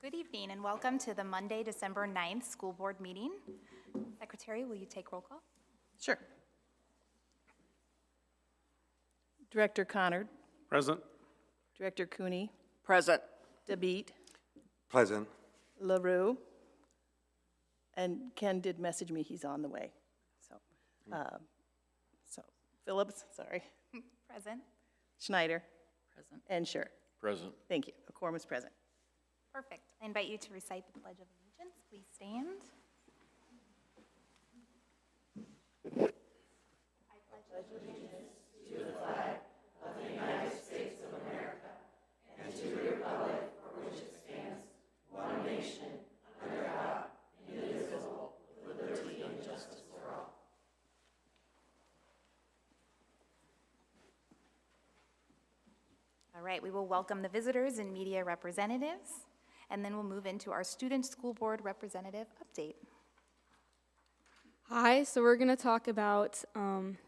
Good evening and welcome to the Monday, December 9th school board meeting. Secretary, will you take roll call? Sure. Director Connard. Present. Director Cooney. Present. DeBeat. Present. LaRue. And Ken did message me, he's on the way. So Phillips, sorry. Present. Schneider. Present. And Scher. Present. Thank you. A quorum is present. Perfect. I invite you to recite the Pledge of Allegiance. Please stand. All right, we will welcome the visitors and media representatives, and then we'll move into our student school board representative update. Hi, so we're going to talk about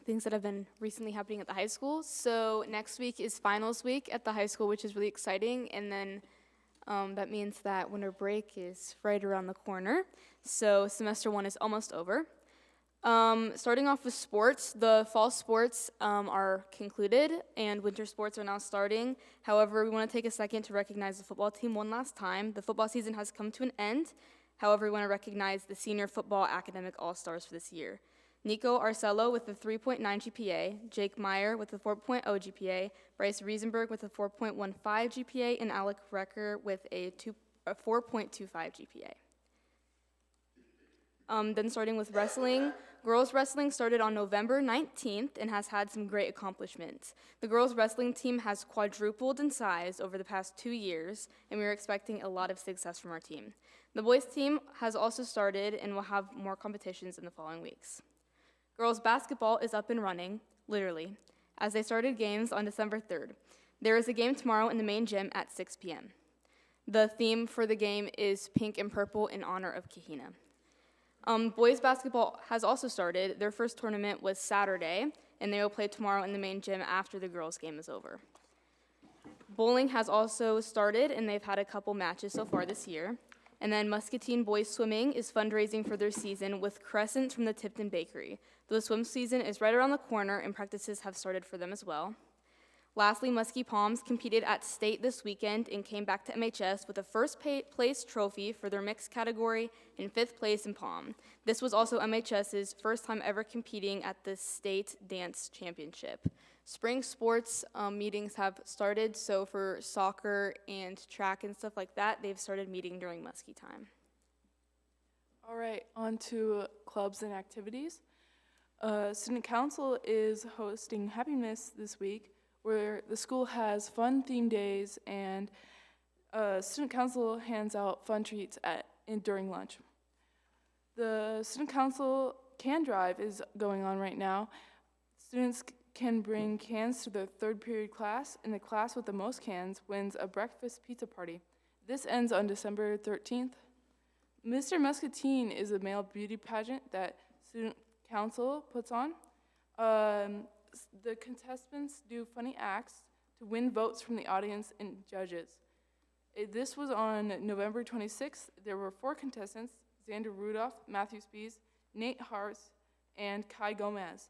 things that have been recently happening at the high school. So next week is finals week at the high school, which is really exciting, and then that means that winter break is right around the corner. So semester 1 is almost over. Starting off with sports, the fall sports are concluded and winter sports are now starting. However, we want to take a second to recognize the football team one last time. The football season has come to an end. However, we want to recognize the senior football academic all-stars for this year. Nico Arcello with a 3.9 GPA, Jake Meyer with a 4.0 GPA, Bryce Riesenberg with a 4.15 GPA, and Alec Recker with a 4.25 GPA. Then starting with wrestling, girls wrestling started on November 19th and has had some great accomplishments. The girls wrestling team has quadrupled in size over the past 2 years, and we are expecting a lot of success from our team. The boys team has also started and will have more competitions in the following weeks. Girls basketball is up and running, literally, as they started games on December 3rd. There is a game tomorrow in the main gym at 6 p.m. The theme for the game is pink and purple in honor of Kahina. Boys basketball has also started. Their first tournament was Saturday, and they will play tomorrow in the main gym after the girls' game is over. Bowling has also started, and they've had a couple matches so far this year. And then Muscatine boys swimming is fundraising for their season with Crescent from the Tipton Bakery. The swim season is right around the corner, and practices have started for them as well. Lastly, Muskie Palms competed at state this weekend and came back to MHS with a first place trophy for their mixed category and 5th place in Palm. This was also MHS's first time ever competing at the state dance championship. Spring sports meetings have started, so for soccer and track and stuff like that, they've started meeting during Muskie time. All right, on to clubs and activities. Student Council is hosting Happiness this week, where the school has fun theme days and Student Council hands out fun treats during lunch. The Student Council can drive is going on right now. Students can bring cans to their 3rd period class, and the class with the most cans wins a breakfast pizza party. This ends on December 13th. Mr. Muscatine is a male beauty pageant that Student Council puts on. The contestants do funny acts to win votes from the audience and judges. This was on November 26th. There were 4 contestants: Xander Rudolph, Matthew Spees, Nate Hart, and Kai Gomez.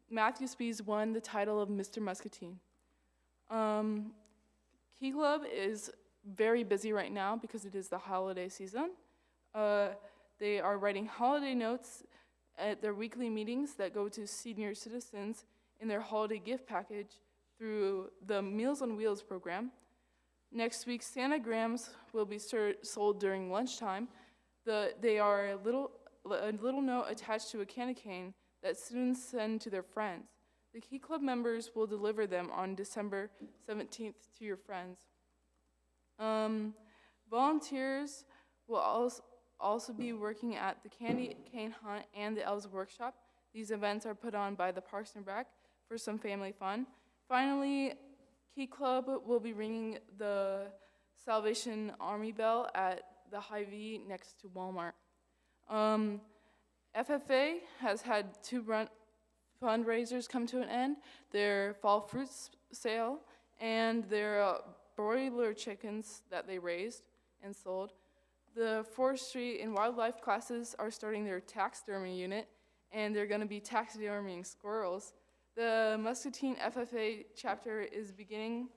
Matthew Spees won the title of Mr. Muscatine. Key Club is very busy right now because it is the holiday season. They are writing holiday notes at their weekly meetings that go to senior citizens in their holiday gift package through the Meals on Wheels program. Next week, Santa Grams will be sold during lunchtime. They are a little note attached to a candy cane that students send to their friends. The Key Club members will deliver them on December 17th to your friends. Volunteers will also be working at the Candy Cane Hunt and the Elves Workshop. These events are put on by the Parks and Rec for some family fun. Finally, Key Club will be ringing the Salvation Army bell at the Hy-Vee next to Walmart. FFA has had 2 fundraisers come to an end: their fall fruits sale and their broiler chickens that they raised. and sold. The forestry and wildlife classes are starting their taxidermy unit, and they're going to be taxidermying squirrels. The Muscatine FFA chapter is beginning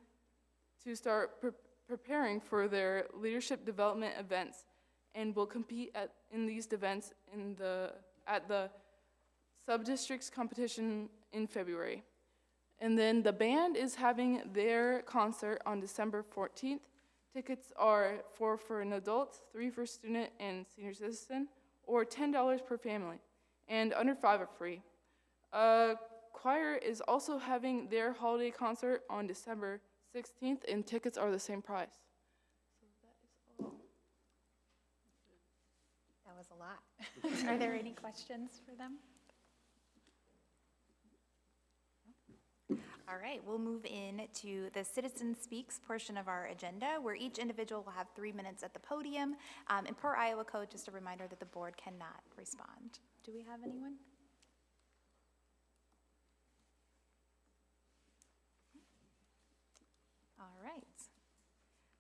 to start preparing for their leadership development events, and will compete in these events at the sub-districts competition in February. And then the band is having their concert on December 14th. Tickets are $4 for an adult, $3 for student and senior citizen, or $10 per family, and under 5 are free. Choir is also having their holiday concert on December 16th, and tickets are the same price. So that is all. That was a lot. Are there any questions for them? All right, we'll move in to the Citizen Speaks portion of our agenda, where each individual will have 3 minutes at the podium. And per Iowa code, just a reminder that the board cannot respond. Do we have anyone? All right.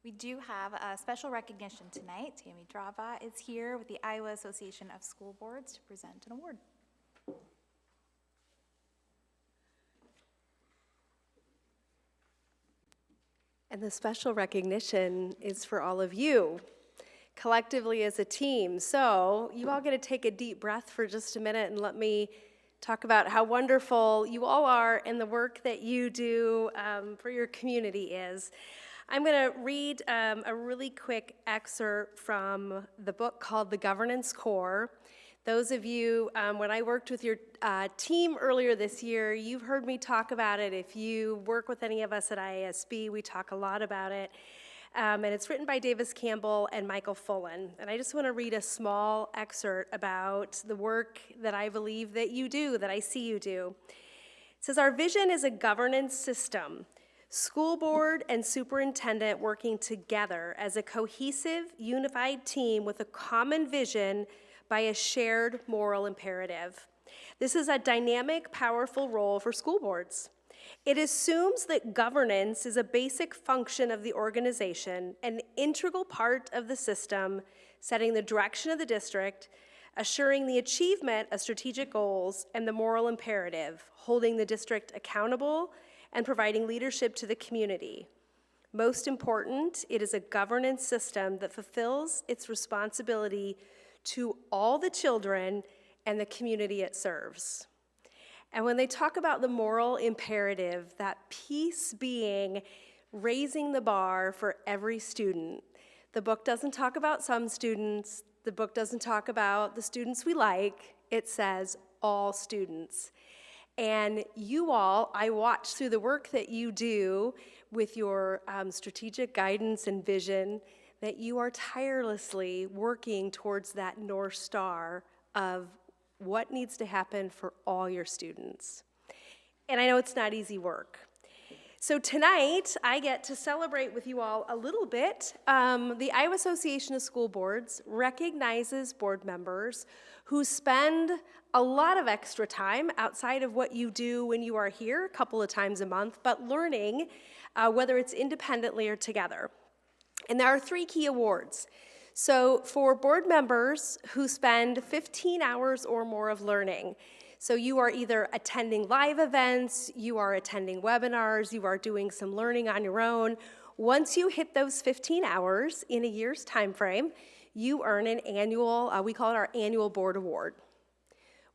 We do have a special recognition tonight. Tammy Drava is here with the Iowa Association of School Boards to present an award. And the special recognition is for all of you, collectively as a team. So you all get to take a deep breath for just a minute and let me talk about how wonderful you all are and the work that you do for your community is. I'm going to read a really quick excerpt from the book called The Governance Core. Those of you, when I worked with your team earlier this year, you've heard me talk about it. If you work with any of us at IASB, we talk a lot about it. And it's written by Davis Campbell and Michael Fullen. And I just want to read a small excerpt about the work that I believe that you do, that I see you do. It says, our vision is a governance system, school board and superintendent working together as a cohesive, unified team with a common vision by a shared moral imperative. This is a dynamic, powerful role for school boards. It assumes that governance is a basic function of the organization, an integral part of the system, setting the direction of the district, assuring the achievement of strategic goals and the moral imperative, holding the district accountable, and providing leadership to the community. Most important, it is a governance system that fulfills its responsibility to all the children and the community it serves. And when they talk about the moral imperative, that piece being raising the bar for every student, the book doesn't talk about some students, the book doesn't talk about the students we like, it says all students. And you all, I watch through the work that you do with your strategic guidance and vision, that you are tirelessly working towards that North Star of what needs to happen for all your students. And I know it's not easy work. So tonight, I get to celebrate with you all a little bit. The Iowa Association of School Boards recognizes board members who spend a lot of extra time outside of what you do when you are here a couple of times a month, but learning, whether it's independently or together. And there are 3 key awards. So for board members who spend 15 hours or more of learning, so you are either attending live events, you are attending webinars, you are doing some learning on your own. Once you hit those 15 hours in a year's time frame, you earn an annual, we call it our annual board award.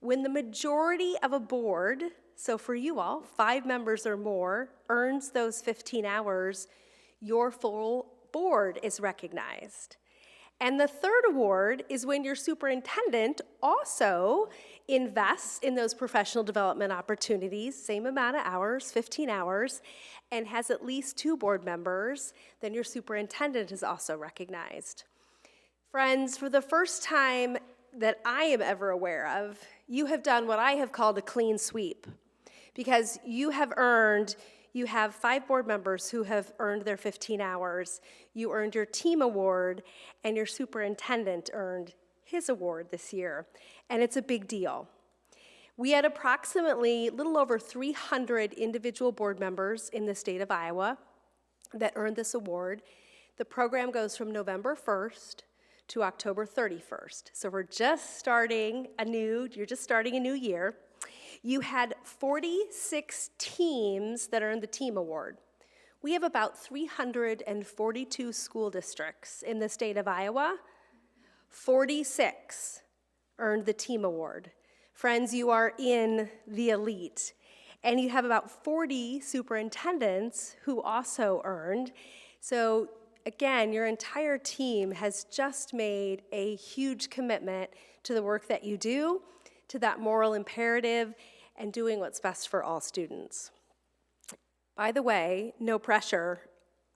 When the majority of a board, so for you all, 5 members or more, earns those 15 hours, your full board is recognized. And the third award is when your superintendent also invests in those professional development opportunities, same amount of hours, 15 hours, and has at least 2 board members, then your superintendent is also recognized. Friends, for the first time that I am ever aware of, you have done what I have called a clean sweep, because you have 5 board members who have earned their 15 hours, you earned your team award, and your superintendent earned his award this year, and it's a big deal. We had approximately a little over 300 individual board members in the state of Iowa that earned this award. The program goes from November 1st to October 31st. So you're just starting a new year. You had 46 teams that earned the team award. We have about 342 school districts in the state of Iowa. 46 earned the team award. Friends, you are in the elite. And you have about 40 superintendents who also earned. So again, your entire team has just made a huge commitment to the work that you do, to that moral imperative, and doing what's best for all students. By the way, no pressure.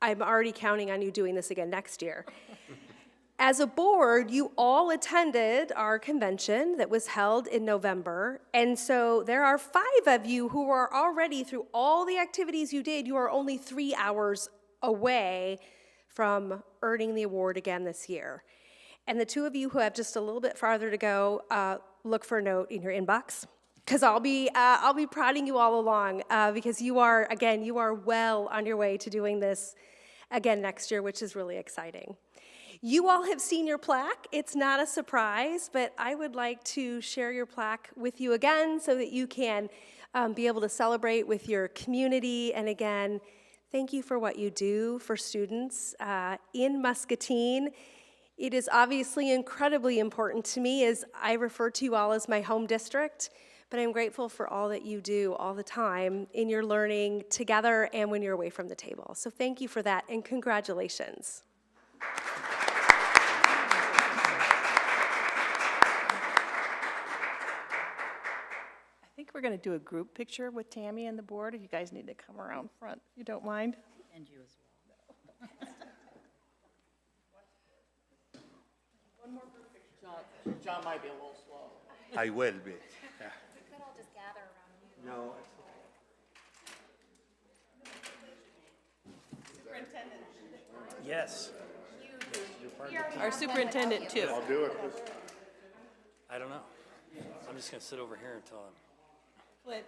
I'm already counting on you doing this again next year. As a board, you all attended our convention that was held in November, and so there are 5 of you who are already, through all the activities you did, you are only 3 hours away from earning the award again this year. And the 2 of you who have just a little bit farther to go, look for a note in your inbox, because I'll be prodding you all along, because you are well on your way to doing this again next year, which is really exciting. You all have seen your plaque. It's not a surprise, but I would like to share your plaque with you again so that you can be able to celebrate with your community. And again, thank you for what you do for students in Muscatine. It is obviously incredibly important to me, as I refer to you all as my home district, but I'm grateful for all that you do all the time in your learning together and when you're away from the table. So thank you for that, and congratulations. I think we're going to do a group picture with Tammy and the board. You guys need to come around front, if you don't mind. And you as well. One more group picture. John might be a little slow. I will be. Yeah. We could all just gather around you. No. Superintendent. Yes. Our superintendent, too. I'll do it. I don't know. I'm just going to sit over here until I'm. Flint.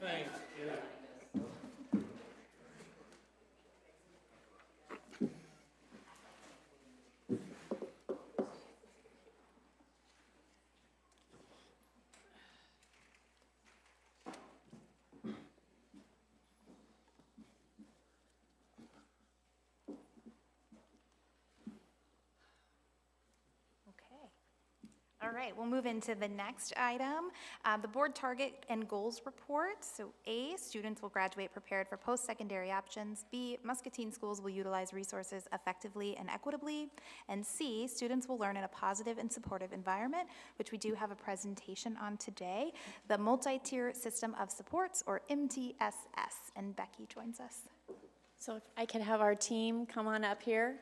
Thanks. All right, we'll move into the next item, the board target and goals report. So A, students will graduate prepared for post-secondary options. B, Muscatine schools will utilize resources effectively and equitably. And C, students will learn in a positive and supportive environment, which we do have a presentation on today, the multi-tier system of supports, or MTSS. And Becky joins us. So if I could have our team come on up here.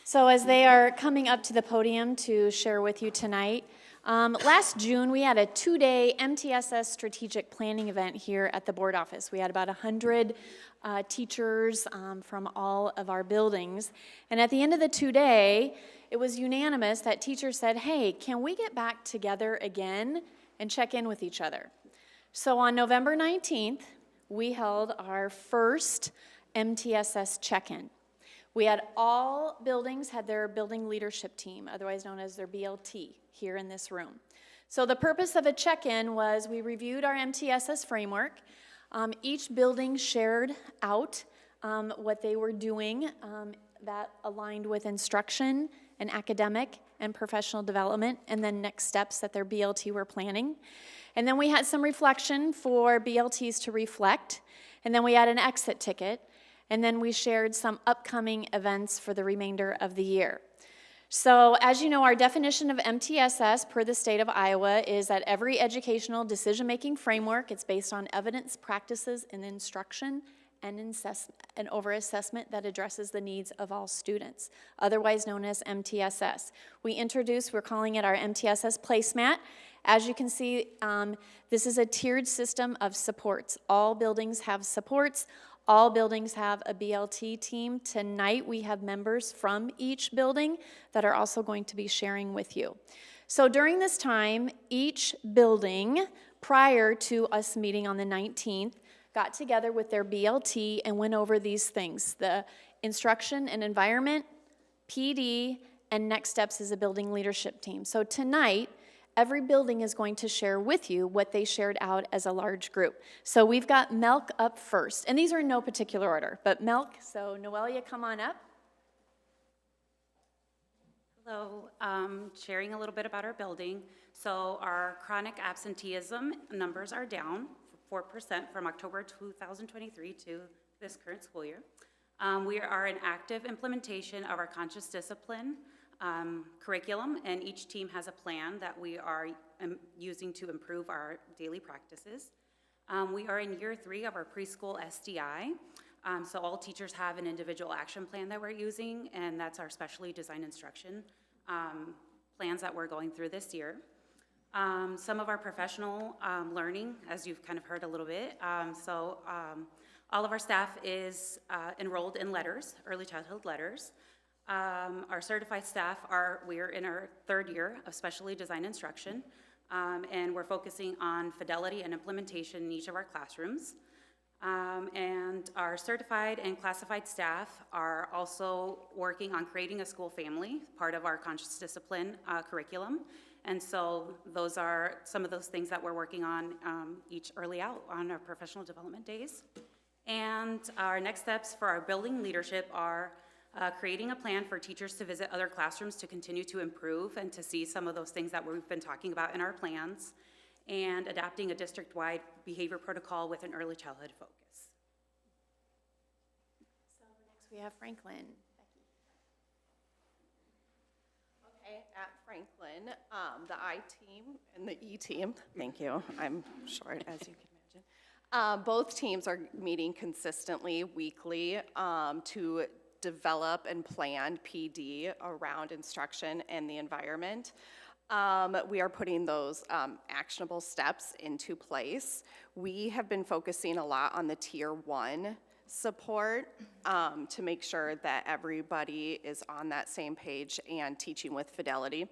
So as they are coming up to the podium to share with you tonight, last June we had a 2-day MTSS strategic planning event here at the board office. We had about 100 teachers from all of our buildings. And at the end of the 2-day, it was unanimous that teachers said, hey, can we get back together again and check in with each other? So on November 19th, we held our first MTSS check-in. We had all buildings had their building leadership team, otherwise known as their BLT, here in this room. So the purpose of a check-in was we reviewed our MTSS framework. Each building shared out what they were doing that aligned with instruction and academic and professional development, and then next steps that their BLT were planning. And then we had some reflection for BLTs to reflect, and then we had an exit ticket. And then we shared some upcoming events for the remainder of the year. So as you know, our definition of MTSS per the state of Iowa is that every educational decision-making framework, it's based on evidence, practices, and instruction and over assessment that addresses the needs of all students, otherwise known as MTSS. We're calling it our MTSS placemat. As you can see, this is a tiered system of supports. All buildings have supports. All buildings have a BLT team. Tonight, we have members from each building that are also going to be sharing with you. So during this time, each building, prior to us meeting on the 19th, got together with their BLT and went over these things: the instruction and environment, PD, and next steps as a building leadership team. So tonight, every building is going to share with you what they shared out as a large group. So we've got Melk up first, and these are in no particular order, but Melk, so Noelia, come on up. Hello, sharing a little bit about our building. So our chronic absenteeism numbers are down 4% from October 2023 to this current school year. We are in active implementation of our conscious discipline curriculum, and each team has a plan that we are using to improve our daily practices. We are in year 3 of our preschool SDI. So all teachers have an individual action plan that we're using, and that's our specially designed instruction plans that we're going through this year. Some of our professional learning, as you've kind of heard a little bit. All of our staff is enrolled in letters, early childhood letters. Our certified staff we're in our 3rd year of specially designed instruction, and we're focusing on fidelity and implementation in each of our classrooms. And our certified and classified staff are also working on creating a school family, part of our conscious discipline curriculum. And so those are some of those things that we're working on each early out on our professional development days. And our next steps for our building leadership are creating a plan for teachers to visit other classrooms to continue to improve and to see some of those things that we've been talking about in our plans, and adapting a district-wide behavior protocol with an early childhood focus. So next we have Franklin. Okay, at Franklin, the I team and the E team, thank you, I'm short as you can imagine. Both teams are meeting consistently weekly to develop and plan PD around instruction and the environment. We are putting those actionable steps into place. We have been focusing a lot on the Tier 1 support to make sure that everybody is on that same page and teaching with fidelity.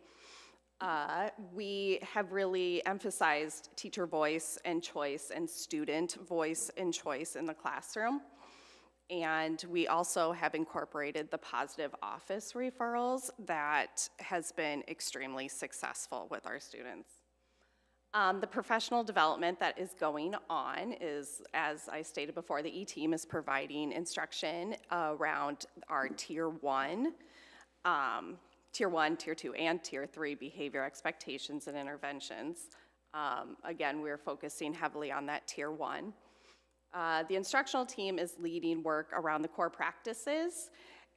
We have really emphasized teacher voice and choice and student voice and choice in the classroom. And we also have incorporated the positive office referrals that has been extremely successful with our students. The professional development that is going on is, as I stated before, the E-team is providing instruction around our Tier 1, Tier 2, and Tier 3 behavior expectations and interventions. Again, we're focusing heavily on that Tier 1. The instructional team is leading work around the core practices,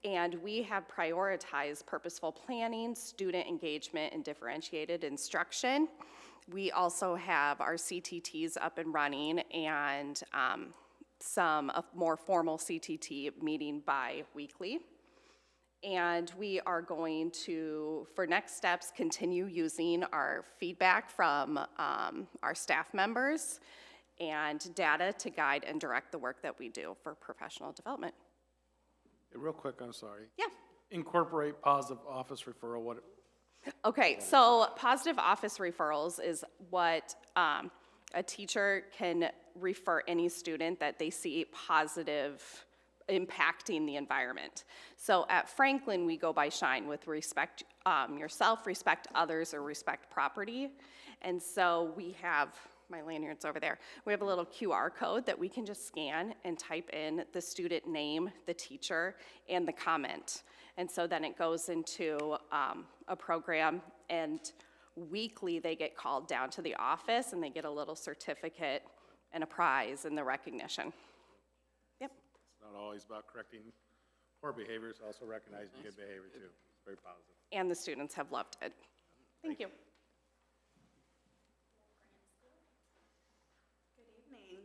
and we have prioritized purposeful planning, student engagement, and differentiated instruction. We also have our CTTs up and running, and some more formal CTT meeting bi-weekly. And we are going to, for next steps, continue using our feedback from our staff members and data to guide and direct the work that we do for professional development. Real quick, I'm sorry. Yeah. Incorporate positive office referral. What? Okay, so positive office referrals is what a teacher can refer any student that they see positive impacting the environment. So at Franklin, we go by SHINE with respect yourself, respect others, or respect property. And so we have, my lanyard's over there, we have a little QR code that we can just scan and type in the student name, the teacher, and the comment. And so then it goes into a program, and weekly they get called down to the office and they get a little certificate and a prize and the recognition. Yep. It's not not always about correcting poor behavior, it's also recognizing good behavior too. It's very positive. And the students have loved it. Thank you. Evening.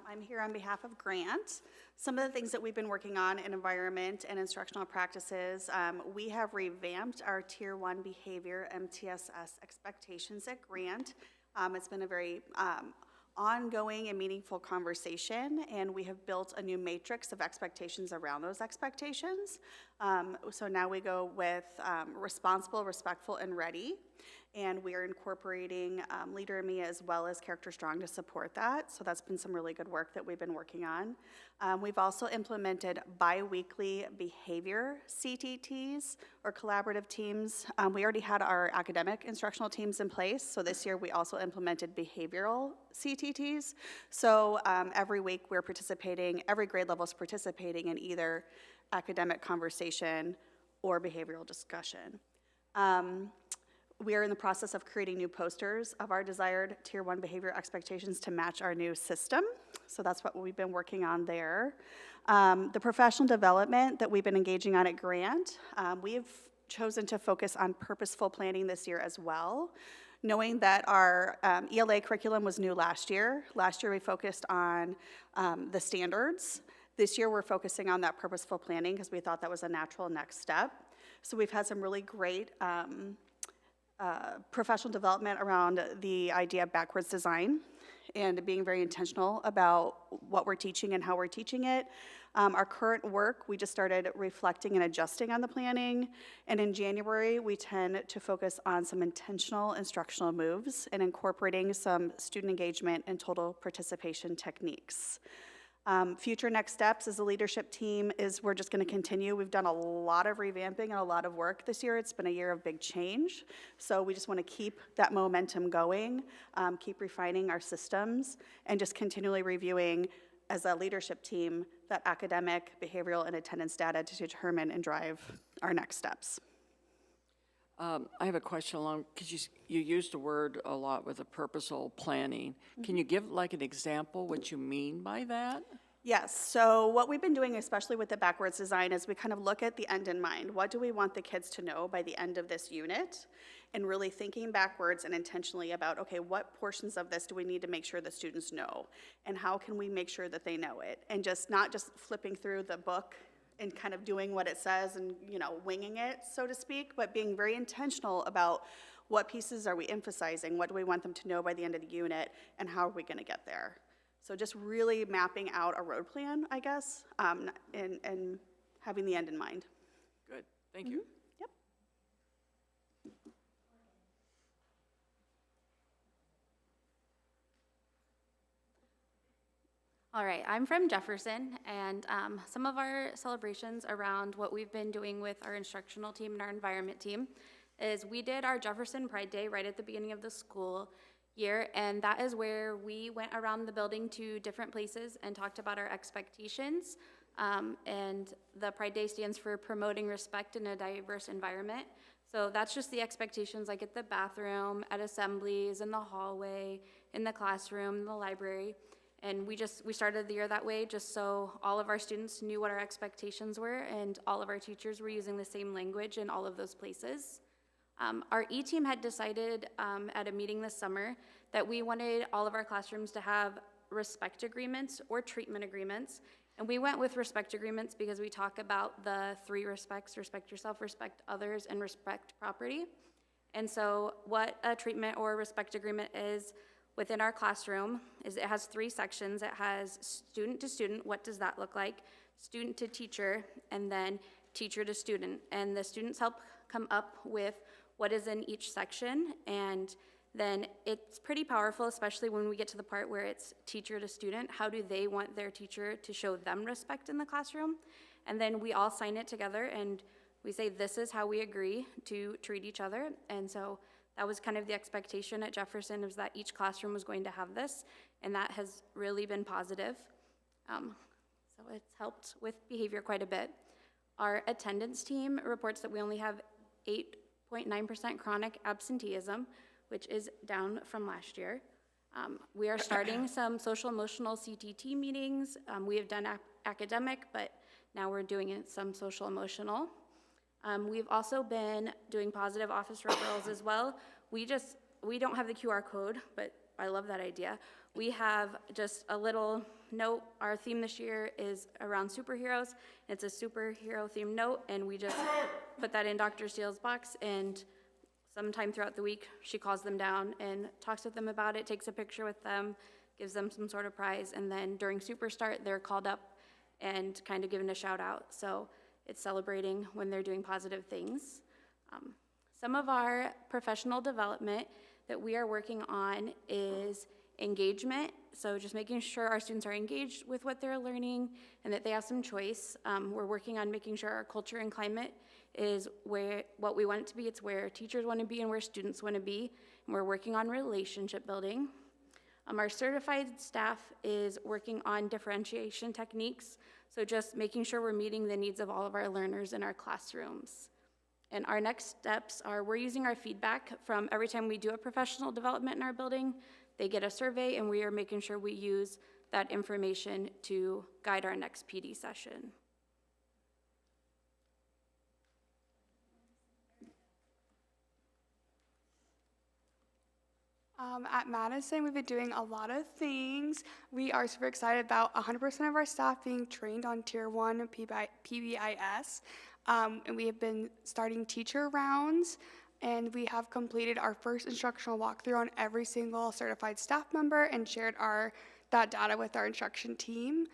I'm here on behalf of Grant. Some of the things that we've been working on in environment and instructional practices, we have revamped our Tier 1 behavior MTSS expectations at Grant. It's been a very ongoing and meaningful conversation, and we have built a new matrix of expectations around those expectations. So now we go with responsible, respectful, and ready. And we are incorporating Leader in Me as well as Character Strong to support that. So that's been some really good work that we've been working on. We've also implemented bi-weekly behavior CTTs, or collaborative teams. We already had our academic instructional teams in place, so this year we also implemented behavioral CTTs. So every week we're participating, every grade level is participating in either academic conversation or behavioral discussion. We are in the process of creating new posters of our desired Tier 1 behavior expectations to match our new system. So that's what we've been working on there. The professional development that we've been engaging on at Grant, we've chosen to focus on purposeful planning this year as well, knowing that our ELA curriculum was new last year. Last year we focused on the standards. This year we're focusing on that purposeful planning because we thought that was a natural next step. So we've had some really great professional development around the idea of backwards design and being very intentional about what we're teaching and how we're teaching it. Our current work, we just started reflecting and adjusting on the planning, and in January, we tend to focus on some intentional instructional moves and incorporating some student engagement and total participation techniques. Future next steps as a leadership team is we're just going to continue. We've done a lot of revamping and a lot of work this year. It's been a year of big change. So we just want to keep that momentum going, keep refining our systems, and just continually reviewing as a leadership team that academic, behavioral, and attendance data to determine and drive our next steps. I have a question along, because you used a word a lot with the purposeful planning. Can you give like an example what you mean by that? Yes, so what we've been doing, especially with the backwards design, is we kind of look at the end in mind. What do we want the kids to know by the end of this unit? And really thinking backwards and intentionally about, okay, what portions of this do we need to make sure the students know? And how can we make sure that they know it? And just not just flipping through the book and kind of doing what it says and, you know, winging it, so to speak, but being very intentional about what pieces are we emphasizing, what do we want them to know by the end of the unit, and how are we going to get there. So just really mapping out a road plan, I guess, and having the end in mind. Good, thank you. Yep. All right, I'm from Jefferson, and some of our celebrations around what we've been doing with our instructional team and our environment team is we did our Jefferson Pride Day right at the beginning of the school year, and that is where we went around the building to different places and talked about our expectations. And the Pride Day stands for promoting respect in a diverse environment. So that's just the expectations, like at the bathroom, at assemblies, in the hallway, in the classroom, in the library. And we started the year that way just so all of our students knew what our expectations were and all of our teachers were using the same language in all of those places. Our E-team had decided at a meeting this summer that we wanted all of our classrooms to have respect agreements or treatment agreements. And we went with respect agreements because we talk about the 3 respects: respect yourself, respect others, and respect property. And so what a treatment or respect agreement is within our classroom is it has 3 sections. It has student to student, what does that look like? Student to teacher, and then teacher to student. And the students help come up with what is in each section, and then it's pretty powerful, especially when we get to the part where it's teacher to student. How do they want their teacher to show them respect in the classroom? And then we all sign it together and we say, this is how we agree to treat each other. And so that was kind of the expectation at Jefferson, was that each classroom was going to have this, and that has really been positive. So it's helped with behavior quite a bit. Our attendance team reports that we only have 8.9% chronic absenteeism, which is down from last year. We are starting some social emotional CTT meetings. We have done academic, but now we're doing some social emotional. We've also been doing positive office referrals as well. We don't have the QR code, but I love that idea. We have just a little note. Our theme this year is around superheroes. It's a superhero themed note, and we just put that in Dr. Steele's box, and sometime throughout the week, she calls them down and talks with them about it, takes a picture with them, gives them some sort of prize, and then during Super Start, they're called up and kind of given a shout out. So it's celebrating when they're doing positive things. Some of our professional development that we are working on is engagement. So just making sure our students are engaged with what they're learning and that they have some choice. We're working on making sure our culture and climate is what we want it to be. It's where teachers want to be and where students want to be. And we're working on relationship building. Our certified staff is working on differentiation techniques. So just making sure we're meeting the needs of all of our learners in our classrooms. And our next steps are we're using our feedback from every time we do a professional development in our building. They get a survey, and we are making sure we use that information to guide our next PD session. At Madison, we've been doing a lot of things. We are super excited about 100% of our staff being trained on Tier 1 PBIS. And we have been starting teacher rounds, and we have completed our first instructional walkthrough on every single certified staff member and shared that data with our instruction team.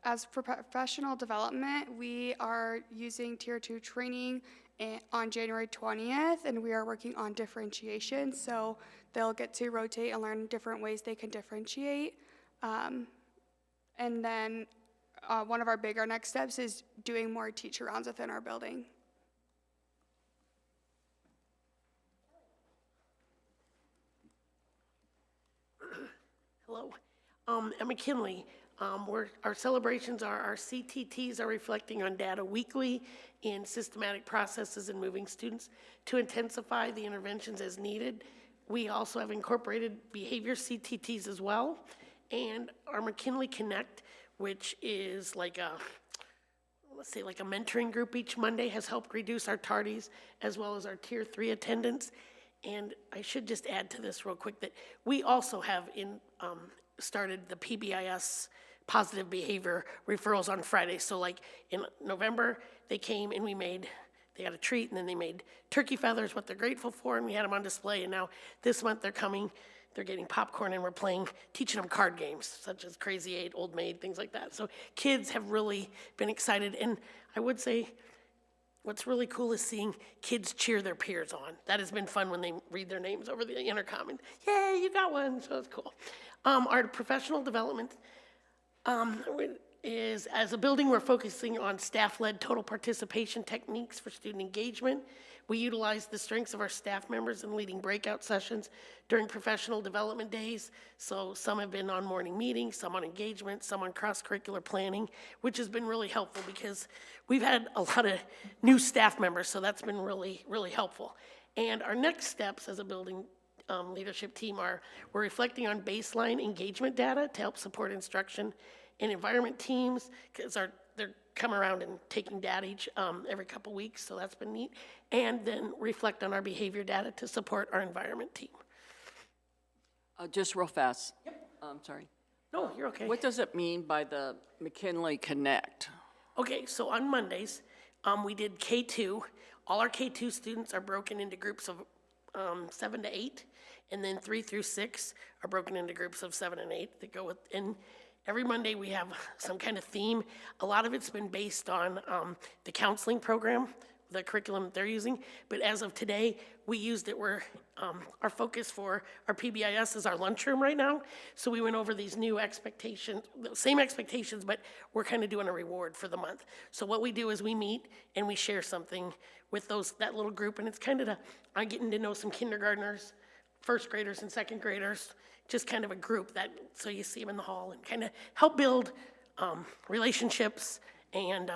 As for professional development, we are using Tier 2 training on January 20th, and we are working on differentiation, so they'll get to rotate and learn different ways they can differentiate. And then one of our bigger next steps is doing more teacher rounds within our building. Hello. At McKinley, our celebrations are our CTTs are reflecting on data weekly in systematic processes and moving students to intensify the interventions as needed. We also have incorporated behavior CTTs as well, and our McKinley Connect, which is like a mentoring group each Monday, has helped reduce our tardies as well as our Tier 3 attendance. And I should just add to this real quick that we also have started the PBIS positive behavior referrals on Friday. So like in November, they came and they got a treat, and then they made turkey feathers, what they're grateful for, and we had them on display. And now this month they're coming, they're getting popcorn, and we're teaching them card games, such as Crazy 8, Old Maid, things like that. So kids have really been excited. And I would say what's really cool is seeing kids cheer their peers on. That has been fun when they read their names over the intercom, and yay, you got one, so it's cool. Our professional development is, as a building, we're focusing on staff-led total participation techniques for student engagement. We utilize the strengths of our staff members in leading breakout sessions during professional development days. So some have been on morning meetings, some on engagement, some on cross-curricular planning, which has been really helpful because we've had a lot of new staff members, so that's been really, really helpful. And our next steps as a building leadership team we're reflecting on baseline engagement data to help support instruction and environment teams, because they're coming around and taking data every couple weeks, so that's been neat. And then reflect on our behavior data to support our environment team. Just real fast. Yep. Sorry. No, you're okay. What does it mean by the McKinley Connect? Okay, so on Mondays, we did K2. All our K2 students are broken into groups of 7 to 8, and then 3 through 6 are broken into groups of 7 and 8 that go with, and every Monday we have some kind of theme. A lot of it's been based on the counseling program, the curriculum that they're using, but as of today, we used it where our focus for our PBIS is our lunchroom right now, so we went over these new expectations, same expectations, but we're kind of doing a reward for the month. So what we do is we meet and we share something with that little group, and it's kind of I'm getting to know some kindergartners, first graders and second graders, just kind of a group so you see them in the hall and kind of help build relationships and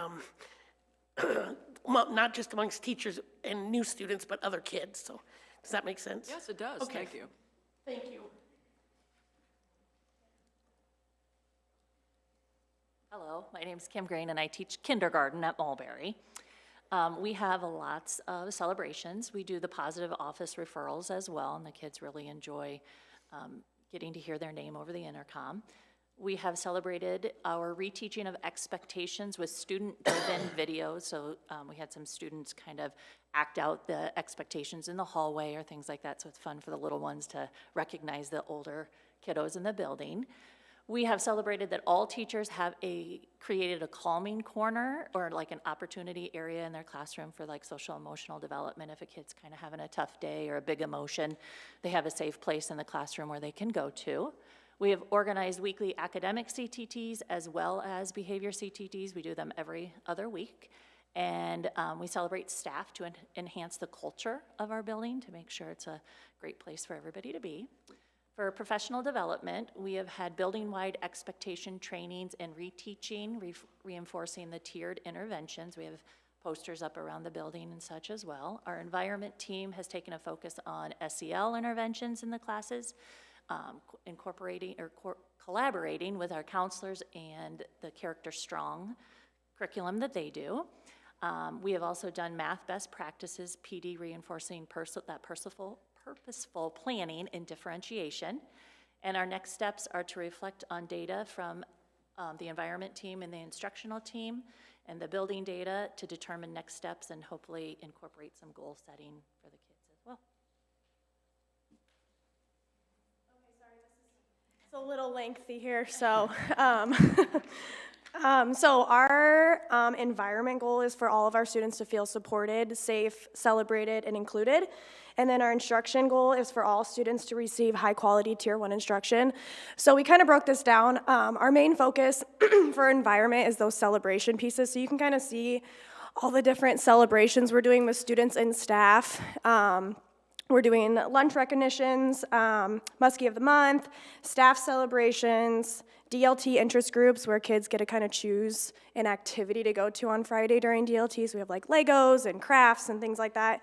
not just amongst teachers and new students, but other kids. So does that make sense? Yes, it does. Okay. Thank you. Thank you. Hello, my name's Kim Green, and I teach kindergarten at Mulberry. We have lots of celebrations. We do the positive office referrals as well, and the kids really enjoy getting to hear their name over the intercom. We have celebrated our reteaching of expectations with student-driven videos. So we had some students kind of act out the expectations in the hallway or things like that. So it's fun for the little ones to recognize the older kiddos in the building. We have celebrated that all teachers have created a calming corner or like an opportunity area in their classroom for like social emotional development. If a kid's kind of having a tough day or a big emotion, they have a safe place in the classroom where they can go to. We have organized weekly academic CTTs as well as behavior CTTs. We do them every other week. And we celebrate staff to enhance the culture of our building to make sure it's a great place for everybody to be. For professional development, we have had building-wide expectation trainings and reteaching, reinforcing the tiered interventions. We have posters up around the building and such as well. Our environment team has taken a focus on SEL interventions in the classes, incorporating or collaborating with our counselors and the Character Strong curriculum that they do. We have also done math best practices, PD reinforcing purposeful planning and differentiation. And our next steps are to reflect on data from the environment team and the instructional team and the building data to determine next steps and hopefully incorporate some goal setting for the kids as well. It's a little lengthy here, so so our environment goal is for all of our students to feel supported, safe, celebrated, and included. And then our instruction goal is for all students to receive high-quality Tier 1 instruction. So we kind of broke this down. Our main focus for environment is those celebration pieces. So you can kind of see all the different celebrations we're doing with students and staff. We're doing lunch recognitions, Muskie of the Month, staff celebrations, DLT interest groups where kids get to kind of choose an activity to go to on Friday during DLT. So we have like Legos and crafts and things like that.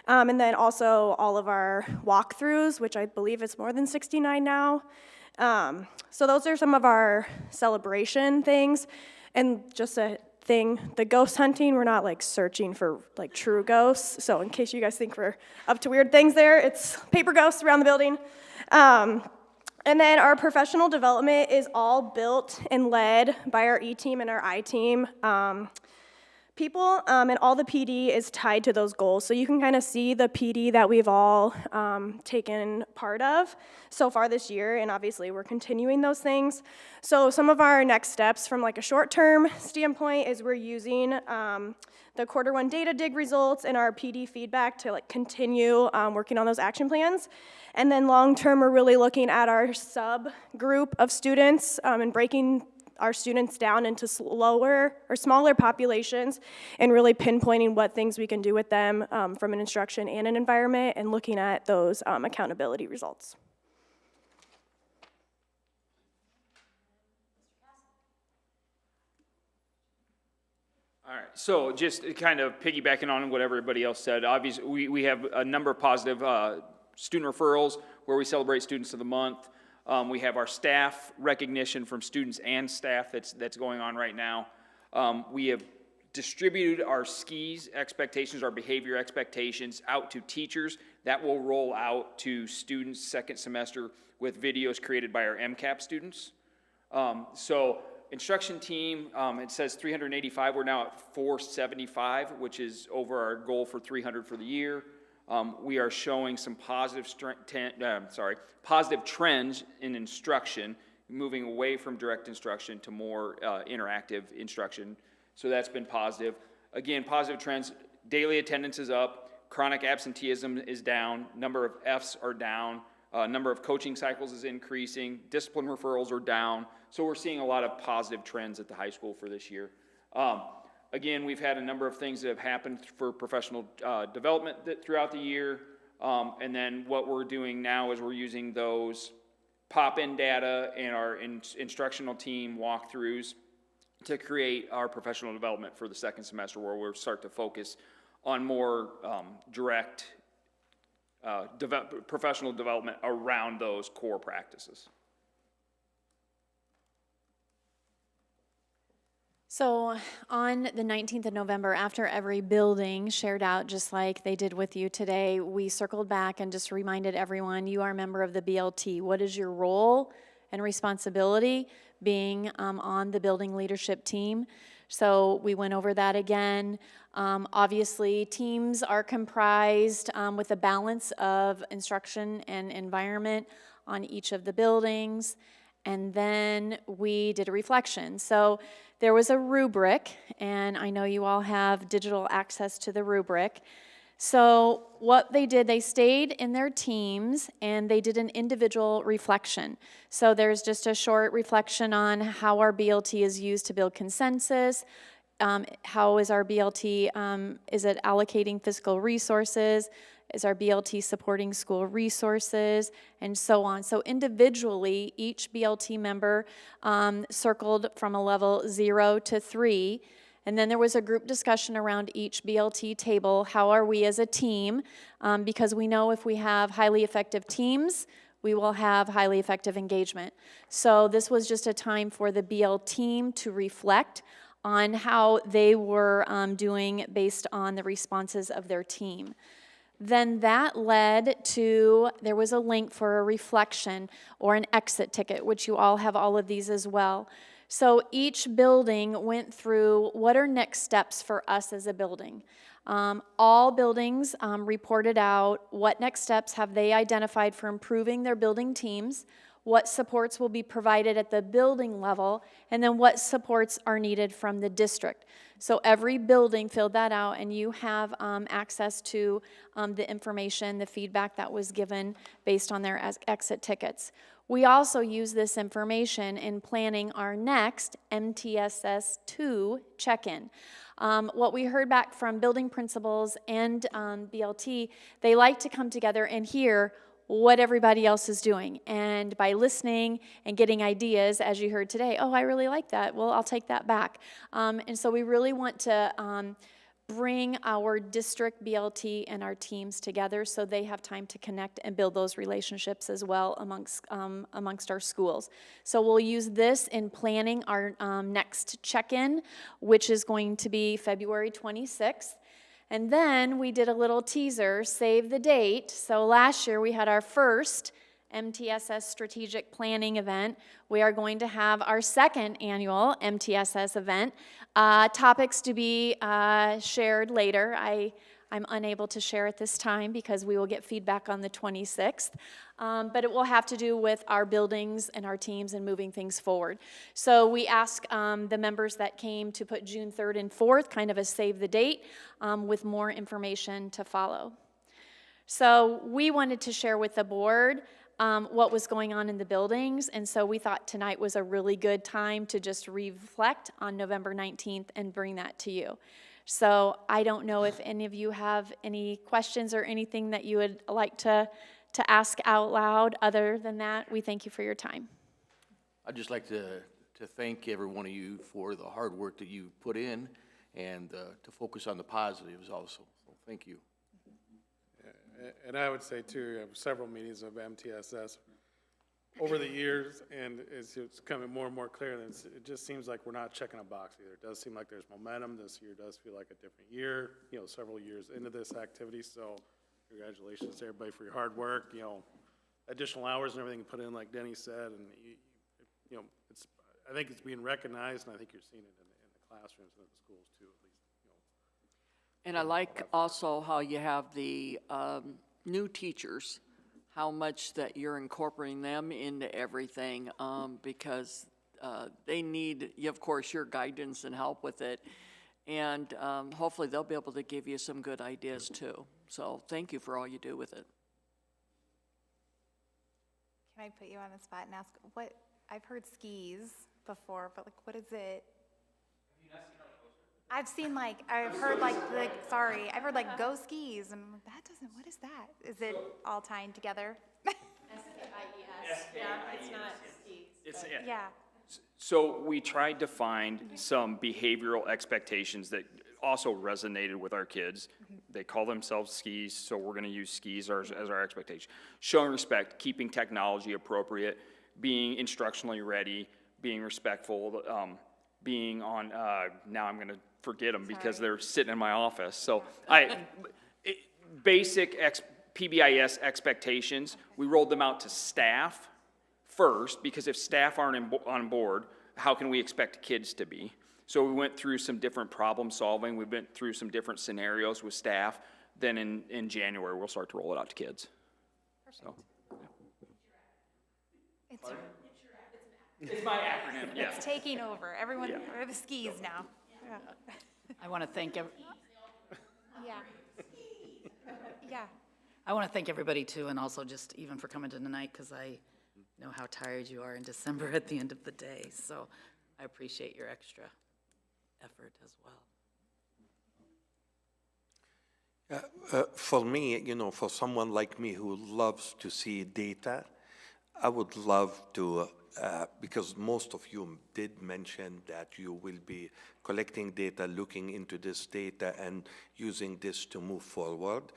And then also all of our walkthroughs, which I believe it's more than 69 now. So those are some of our celebration things. And just a thing, the ghost hunting, we're not like searching for like true ghosts. So in case you guys think we're up to weird things there, it's paper ghosts around the building. And then our professional development is all built and led by our E team and our I team people, and all the PD is tied to those goals. So you can kind of see the PD that we've all taken part of so far this year, and obviously we're continuing those things. So some of our next steps from like a short-term standpoint is we're using the Q1 data dig results and our PD feedback to like continue working on those action plans. And then long-term, we're really looking at our subgroup of students and breaking our students down into smaller populations and really pinpointing what things we can do with them from an instruction and an environment and looking at those accountability results. All right, so just kind of piggybacking on what everybody else said, obviously we have a number of positive student referrals where we celebrate Students of the Month. We have our staff recognition from students and staff that's going on right now. We have distributed our SKIs expectations, our behavior expectations out to teachers. That will roll out to students second semester with videos created by our MCAP students. So instruction team, it says 385. We're now at 475, which is over our goal for 300 for the year. We are showing some positive trends in instruction, moving away from direct instruction to more interactive instruction. So that's been positive. Again, positive trends, daily attendance is up, chronic absenteeism is down, number of Fs are down, number of coaching cycles is increasing, discipline referrals are down. So we're seeing a lot of positive trends at the high school for this year. Again, we've had a number of things that have happened for professional development throughout the year. And then what we're doing now is we're using those pop-in data and our instructional team walkthroughs to create our professional development for the second semester, where we'll start to focus on more direct professional development around those core practices. So on the 19th of November, after every building shared out, just like they did with you today, we circled back and just reminded everyone, you are a member of the BLT. What is your role and responsibility being on the building leadership team? So we went over that again. Obviously, teams are comprised with a balance of instruction and environment on each of the buildings. And then we did a reflection. So there was a rubric, and I know you all have digital access to the rubric. So what they did, they stayed in their teams and they did an individual reflection. So there's just a short reflection on how our BLT is used to build consensus, how is our BLT, is it allocating fiscal resources, is our BLT supporting school resources, and so on. So individually, each BLT member circled from a level 0 to 3, and then there was a group discussion around each BLT table. How are we as a team? Because we know if we have highly effective teams, we will have highly effective engagement. So this was just a time for the BL team to reflect on how they were doing based on the responses of their team. Then that led to, there was a link for a reflection or an exit ticket, which you all have all of these as well. So each building went through what are next steps for us as a building. All buildings reported out what next steps have they identified for improving their building teams, what supports will be provided at the building level, and then what supports are needed from the district. So every building filled that out, and you have access to the information, the feedback that was given based on their exit tickets. We also use this information in planning our next MTSS 2 check-in. What we heard back from building principals and BLT, they like to come together and hear what everybody else is doing. And by listening and getting ideas, as you heard today, oh, I really like that, well, I'll take that back. And so we really want to bring our district BLT and our teams together so they have time to connect and build those relationships as well amongst our schools. So we'll use this in planning our next check-in, which is going to be February 26th. And then we did a little teaser, save the date. So last year we had our first MTSS strategic planning event. We are going to have our second annual MTSS event. Topics to be shared later. I'm unable to share at this time because we will get feedback on the 26th. But it will have to do with our buildings and our teams and moving things forward. So we ask the members that came to put June 3rd and 4th, kind of a save the date, with more information to follow. So we wanted to share with the board what was going on in the buildings, and so we thought tonight was a really good time to just reflect on November 19th and bring that to you. So I don't know if any of you have any questions or anything that you would like to ask out loud. Other than that, we thank you for your time. I'd just like to thank every one of you for the hard work that you put in and to focus on the positives also. So thank you. And I would say too, I have several meetings of MTSS over the years, and it's becoming more and more clear that it just seems like we're not checking a box either. It does seem like there's momentum. This year does feel like a different year, several years into this activity. So congratulations to everybody for your hard work, additional hours and everything you put in, like Denny said, and I think it's being recognized, and I think you're seeing it in the classrooms and in the schools too, at least. And I like also how you have the new teachers, how much that you're incorporating them into everything, because they need, of course, your guidance and help with it. And hopefully they'll be able to give you some good ideas too. So thank you for all you do with it. Can I put you on the spot and ask what, I've heard skis before, but what is it? I've heard go skis, and what is that? Is it all tying together? S-K-I-E-S. Yeah, it's not skis. Yeah. So we tried to find some behavioral expectations that also resonated with our kids. They call themselves skis, so we're going to use skis as our expectation. Showing respect, keeping technology appropriate, being instructionally ready, being respectful, being on, now I'm gonna forget them because Sorry. they're sitting in my office. So basic PBIS expectations, we rolled them out to staff first, because if staff aren't on board, how can we expect kids to be? So we went through some different problem solving, we went through some different scenarios with staff. Then in January, we'll start to roll it out to kids. So. It's my acronym, yeah. It's taking over. Everyone, we're the skis now. Yeah. I want to thank, Yeah. Yeah. I want to thank everybody too, and also just even for coming tonight, because I know how tired you are in December at the end of the day. So I appreciate your extra effort as well. For me, for someone like me who loves to see data, I would love to, because most of you did mention that you will be collecting data, looking into this data, and using this to move forward.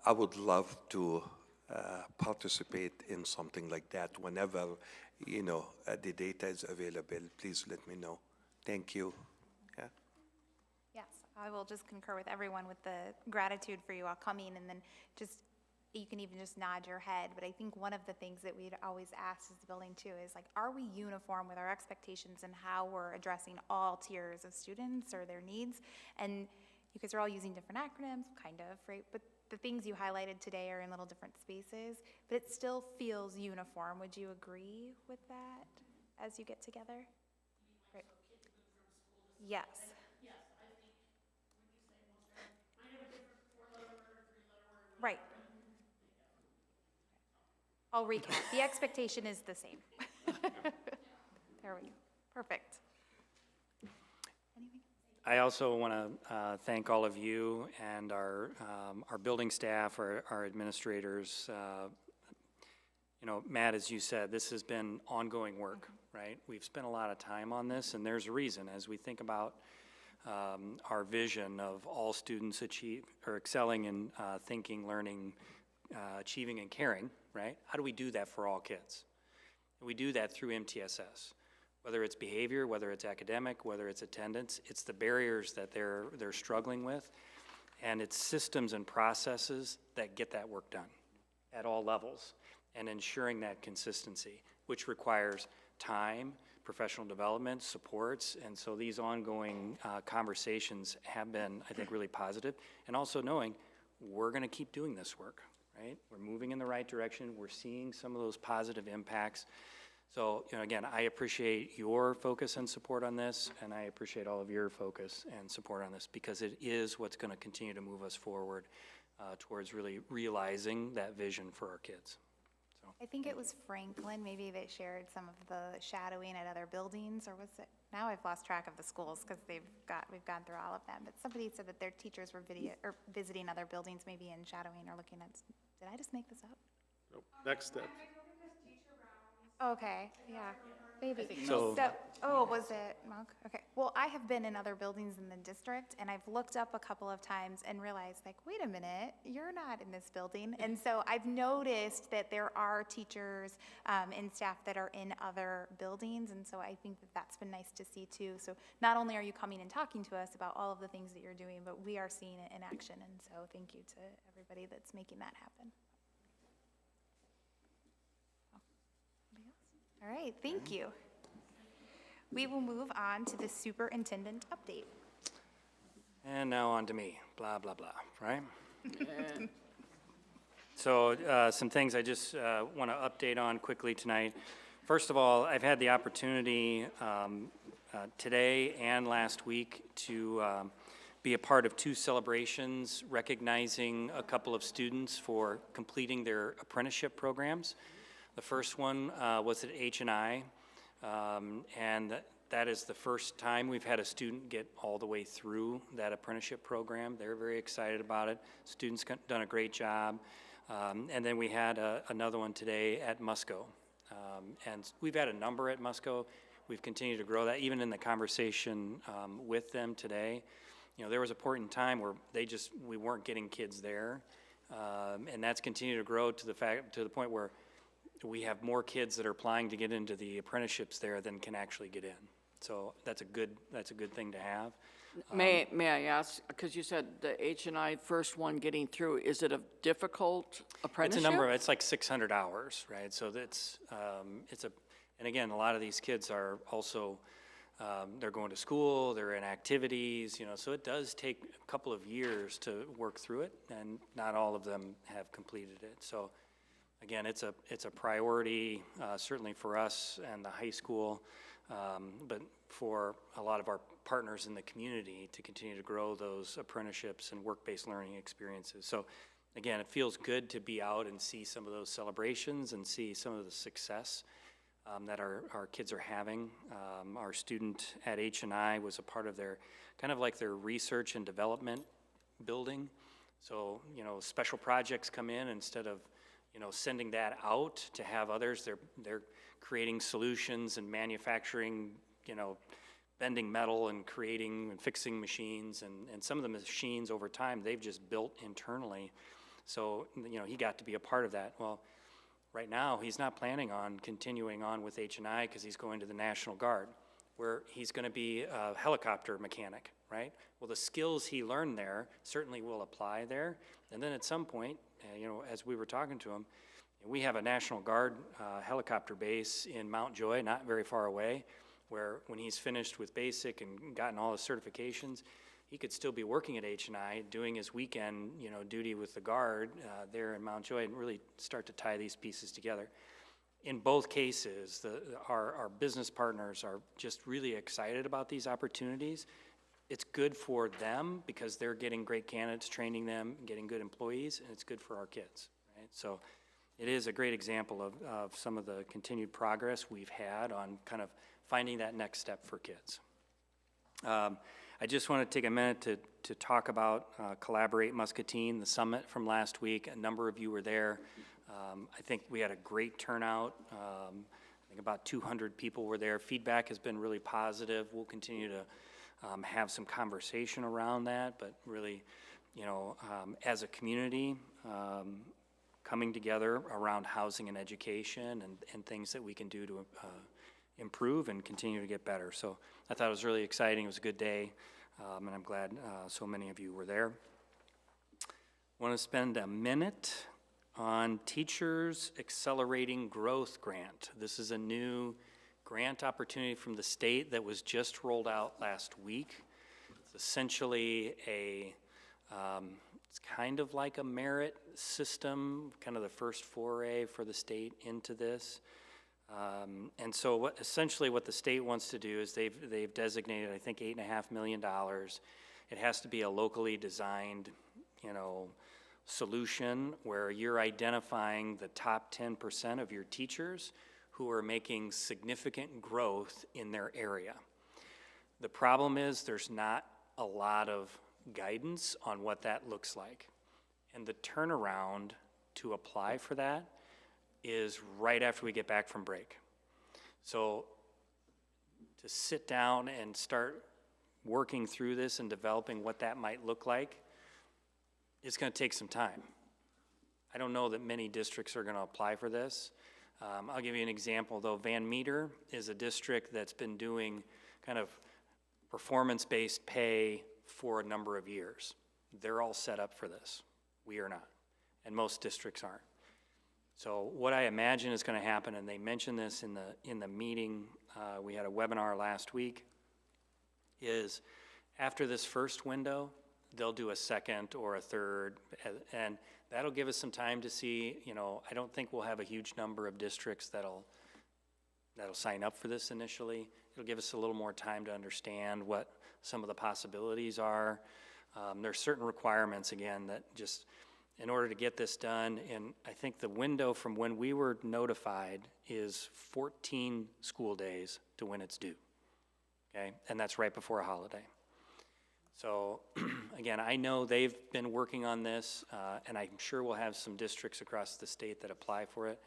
I would love to participate in something like that whenever, the data is available. Please let me know. Thank you. Yeah. Yes, I will just concur with everyone with the gratitude for you all coming, and then you can even just nod your head. But I think one of the things that we'd always ask as the building too is, like, are we uniform with our expectations and how we're addressing all tiers of students or their needs? And you guys are all using different acronyms, kind of, right? But the things you highlighted today are in little different spaces, but it still feels uniform. Would you agree with that as you get together? Right. Yes. Right. I'll recap. The expectation is the same. There we go. Perfect. I also want to thank all of you and our building staff, our administrators. Matt, as you said, this has been ongoing work, right? We've spent a lot of time on this, and there's a reason. As we think about our vision of all students excelling in thinking, learning, achieving, and caring, right? How do we do that for all kids? And we do that through MTSS. Whether it's behavior, whether it's academic, whether it's attendance, it's the barriers that they're struggling with, and it's systems and processes that get that work done at all levels, and ensuring that consistency, which requires time, professional development, supports, and so these ongoing conversations have been, I think, really positive, and also knowing we're going to keep doing this work, right? We're moving in the right direction. We're seeing some of those positive impacts. So, again, I appreciate your focus and support on this, and I appreciate all of your focus and support on this, because it is what's going to continue to move us forward towards really realizing that vision for our kids. So. I think it was Franklin, maybe, that shared some of the shadowing at other buildings, or was it? Now I've lost track of the schools because we've gone through all of them. But somebody said that their teachers were visiting other buildings, maybe in shadowing or looking at. Did I just make this up? Nope. Next step. Okay, yeah, maybe. So- Was it Monk? Okay, well, I have been in other buildings in the district, and I've looked up a couple of times and realized, like, wait a minute, you're not in this building. And so I've noticed that there are teachers and staff that are in other buildings, and so I think that that's been nice to see too. So not only are you coming and talking to us about all of the things that you're doing, but we are seeing it in action, and so thank you to everybody that's making that happen. All right, thank you. We will move on to the superintendent update. And now on to me, blah, blah, blah, right? So some things I just want to update on quickly tonight. First of all, I've had the opportunity today and last week to be a part of 2 celebrations recognizing a couple of students for completing their apprenticeship programs. The first one was at H&I, and that is the first time we've had a student get all the way through that apprenticeship program. They're very excited about it. Students done a great job. And then we had another one today at Musco. And we've had a number at Musco. We've continued to grow that, even in the conversation with them today. There was a point in time where we weren't getting kids there. And that's continued to grow to the point where we have more kids that are applying to get into the apprenticeships there than can actually get in. So that's a good thing to have. May I ask, because you said the H&I first one getting through, is it a difficult apprenticeship? It's like 600 hours, right? So that's, and again, a lot of these kids are also, they're going to school, they're in activities, so it does take a couple of years to work through it, and not all of them have completed it. So again, it's a priority, certainly for us and the high school, but for a lot of our partners in the community to continue to grow those apprenticeships and work-based learning experiences. So again, it feels good to be out and see some of those celebrations and see some of the success that our kids are having. Our student at H&I was a part of their, kind of like their research and development building. So, special projects come in, instead of, sending that out to have others, they're creating solutions and manufacturing, bending metal and creating and fixing machines, and some of the machines over time they've just built internally. So, he got to be a part of that. Well, right now, he's not planning on continuing on with H&I because he's going to the National Guard, where he's going to be a helicopter mechanic, right? Well, the skills he learned there certainly will apply there. And then at some point, as we were talking to him, we have a National Guard helicopter base in Mount Joy, not very far away, where when he's finished with basic and gotten all his certifications, he could still be working at H&I, doing his weekend, duty with the Guard there in Mount Joy, and really start to tie these pieces together. In both cases, our business partners are just really excited about these opportunities. It's good for them because they're getting great candidates, training them, getting good employees, and it's good for our kids, right? So it is a great example of some of the continued progress we've had on kind of finding that next step for kids. I just want to take a minute to talk about Collaborate Muscatine, the summit from last week. A number of you were there. I think we had a great turnout. I think about 200 people were there. Feedback has been really positive. We'll continue to have some conversation around that, but really, as a community, coming together around housing and education and things that we can do to improve and continue to get better. So I thought it was really exciting. It was a good day, and I'm glad so many of you were there. Want to spend a minute on Teachers Accelerating Growth Grant. This is a new grant opportunity from the state that was just rolled out last week. It's essentially it's kind of like a merit system, kind of the first foray for the state into this. And so essentially what the state wants to do is they've designated, I think, $8.5 million. It has to be a locally designed, solution where you're identifying the top 10% of your teachers who are making significant growth in their area. The problem is there's not a lot of guidance on what that looks like. And the turnaround to apply for that is right after we get back from break. So to sit down and start working through this and developing what that might look like, it's going to take some time. I don't know that many districts are going to apply for this. I'll give you an example, though. Van Meter is a district that's been doing kind of performance-based pay for a number of years. They're all set up for this. We are not, and most districts aren't. So what I imagine is going to happen, and they mentioned this in the meeting, we had a webinar last week, is after this first window, they'll do a second or a third, and that'll give us some time to see, I don't think we'll have a huge number of districts that'll sign up for this initially. It'll give us a little more time to understand what some of the possibilities are. There's certain requirements, again, that just, in order to get this done, and I think the window from when we were notified is 14 school days to when it's due, okay? And that's right before a holiday. So, again, I know they've been working on this, and I'm sure we'll have some districts across the state that apply for it.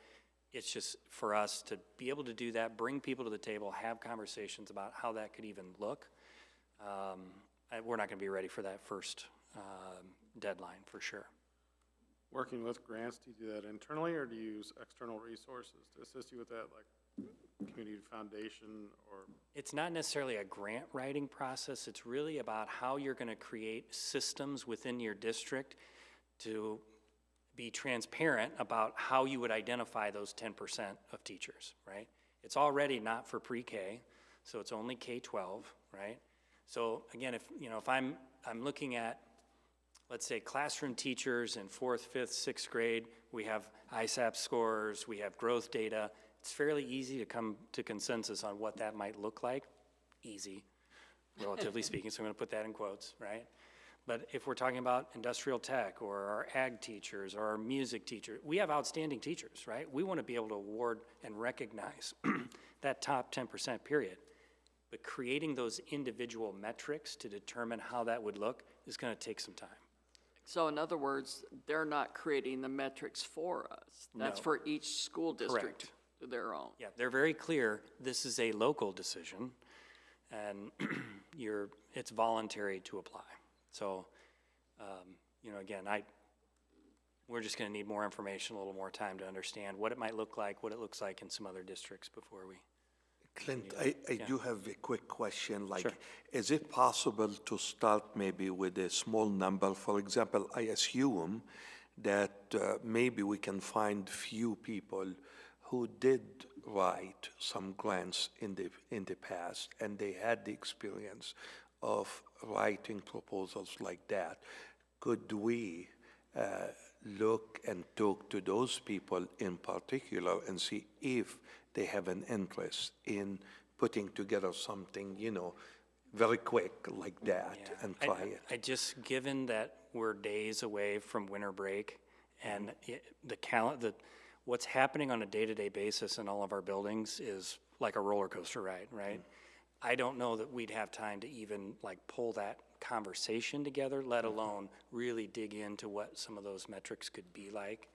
It's just for us to be able to do that, bring people to the table, have conversations about how that could even look. We're not going to be ready for that first deadline, for sure. Working with grants, do you do that internally, or do you use external resources to assist you with that, like community foundation or? It's not necessarily a grant writing process. It's really about how you're going to create systems within your district to be transparent about how you would identify those 10% of teachers, right? It's already not for pre-K, so it's only K-12, right? So again, if I'm looking at, let's say, classroom teachers in 4th, 5th, 6th grade, we have ISAP scores, we have growth data. It's fairly easy to come to consensus on what that might look like. Easy, relatively speaking, so I'm gonna put that in quotes, right? But if we're talking about industrial tech or our ag teachers or our music teacher, we have outstanding teachers, right? We wanna be able to award and recognize that top 10% period. But creating those individual metrics to determine how that would look is gonna take some time. So in other words, they're not creating the metrics for us. That's No. for each school district, Correct. their own. Yeah, they're very clear, this is a local decision, and it's voluntary to apply. So, again, we're just gonna need more information, a little more time to understand what it might look like, what it looks like in some other districts before we. Clint, I do have a quick question, like, Sure. is it possible to start maybe with a small number? For example, I assume that maybe we can find few people who did write some grants in the past, and they had the experience of writing proposals like that. Could we look and talk to those people in particular and see if they have an interest in putting together something, very quick like that and try it? Given that we're days away from winter break and what's happening on a day-to-day basis in all of our buildings is like a roller coaster ride, right? I don't know that we'd have time to even pull that conversation together, let alone really dig into what some of those metrics could be like.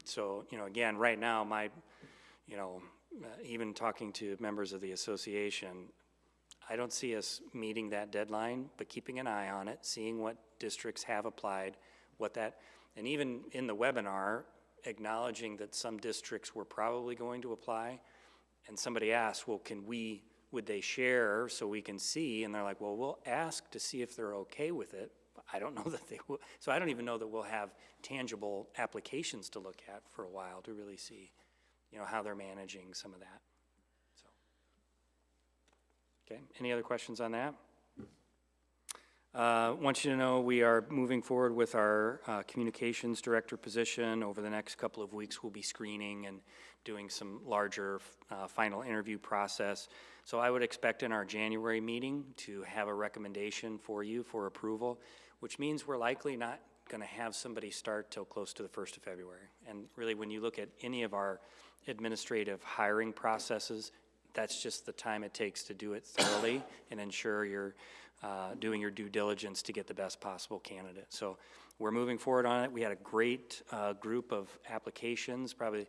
So, again, right now, even talking to members of the association, I don't see us meeting that deadline, but keeping an eye on it, seeing what districts have applied, and even in the webinar, acknowledging that some districts were probably going to apply, and somebody asked, well, would they share so we can see? And they're like, well, we'll ask to see if they're okay with it. I don't know that they will. So I don't even know that we'll have tangible applications to look at for a while to really see, how they're managing some of that. So, okay, any other questions on that? Want you to know we are moving forward with our communications director position. Over the next couple of weeks, we'll be screening and doing some larger final interview process. So I would expect in our January meeting to have a recommendation for you for approval, which means we're likely not going to have somebody start till close to the 1st of February. And really, when you look at any of our administrative hiring processes, that's just the time it takes to do it thoroughly and ensure you're doing your due diligence to get the best possible candidate. So we're moving forward on it. We had a great group of applications, probably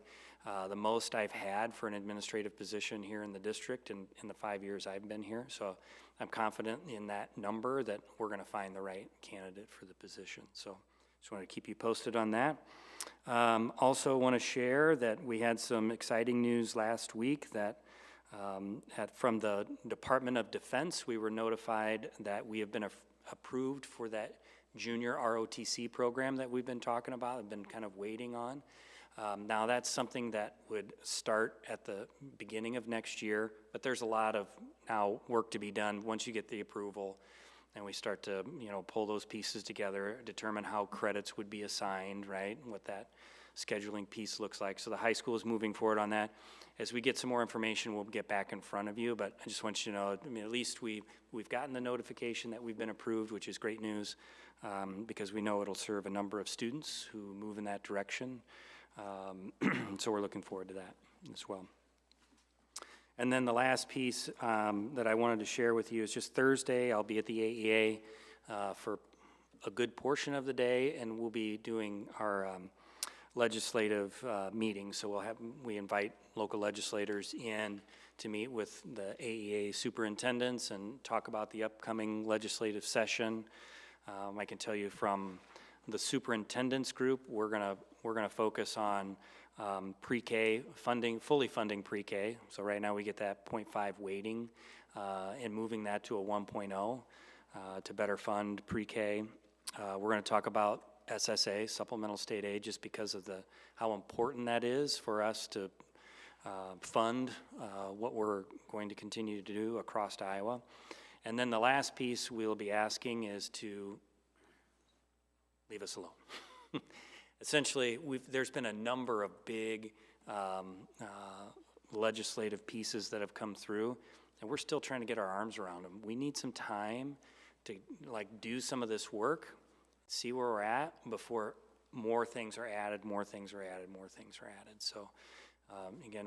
the most I've had for an administrative position here in the district in the 5 years I've been here. So I'm confident in that number that we're going to find the right candidate for the position. So just want to keep you posted on that. Also want to share that we had some exciting news last week that from the Department of Defense, we were notified that we have been approved for that junior ROTC program that we've been talking about and been kind of waiting on. Now that's something that would start at the beginning of next year, but there's a lot of now work to be done once you get the approval and we start to, pull those pieces together, determine how credits would be assigned, right? What that scheduling piece looks like. So the high school is moving forward on that. As we get some more information, we'll get back in front of you, but I just want you to know, at least we've gotten the notification that we've been approved, which is great news, because we know it'll serve a number of students who move in that direction. So we're looking forward to that as well. And then the last piece that I wanted to share with you is just Thursday, I'll be at the AEA for a good portion of the day, and we'll be doing our legislative meetings. So we invite local legislators in to meet with the AEA superintendents and talk about the upcoming legislative session. I can tell you from The superintendent's group, we're gonna focus on pre-K funding, fully funding pre-K. So right now we get that 0.5 weighting and moving that to a 1.0 to better fund pre-K. We're gonna talk about SSA, supplemental state aid, just because of how important that is for us to fund what we're going to continue to do across Iowa. And then the last piece we'll be asking is to leave us alone. Essentially, there's been a number of big legislative pieces that have come through, and we're still trying to get our arms around them. We need some time to do some of this work, see where we're at before more things are added, more things are added, more things are added. So again,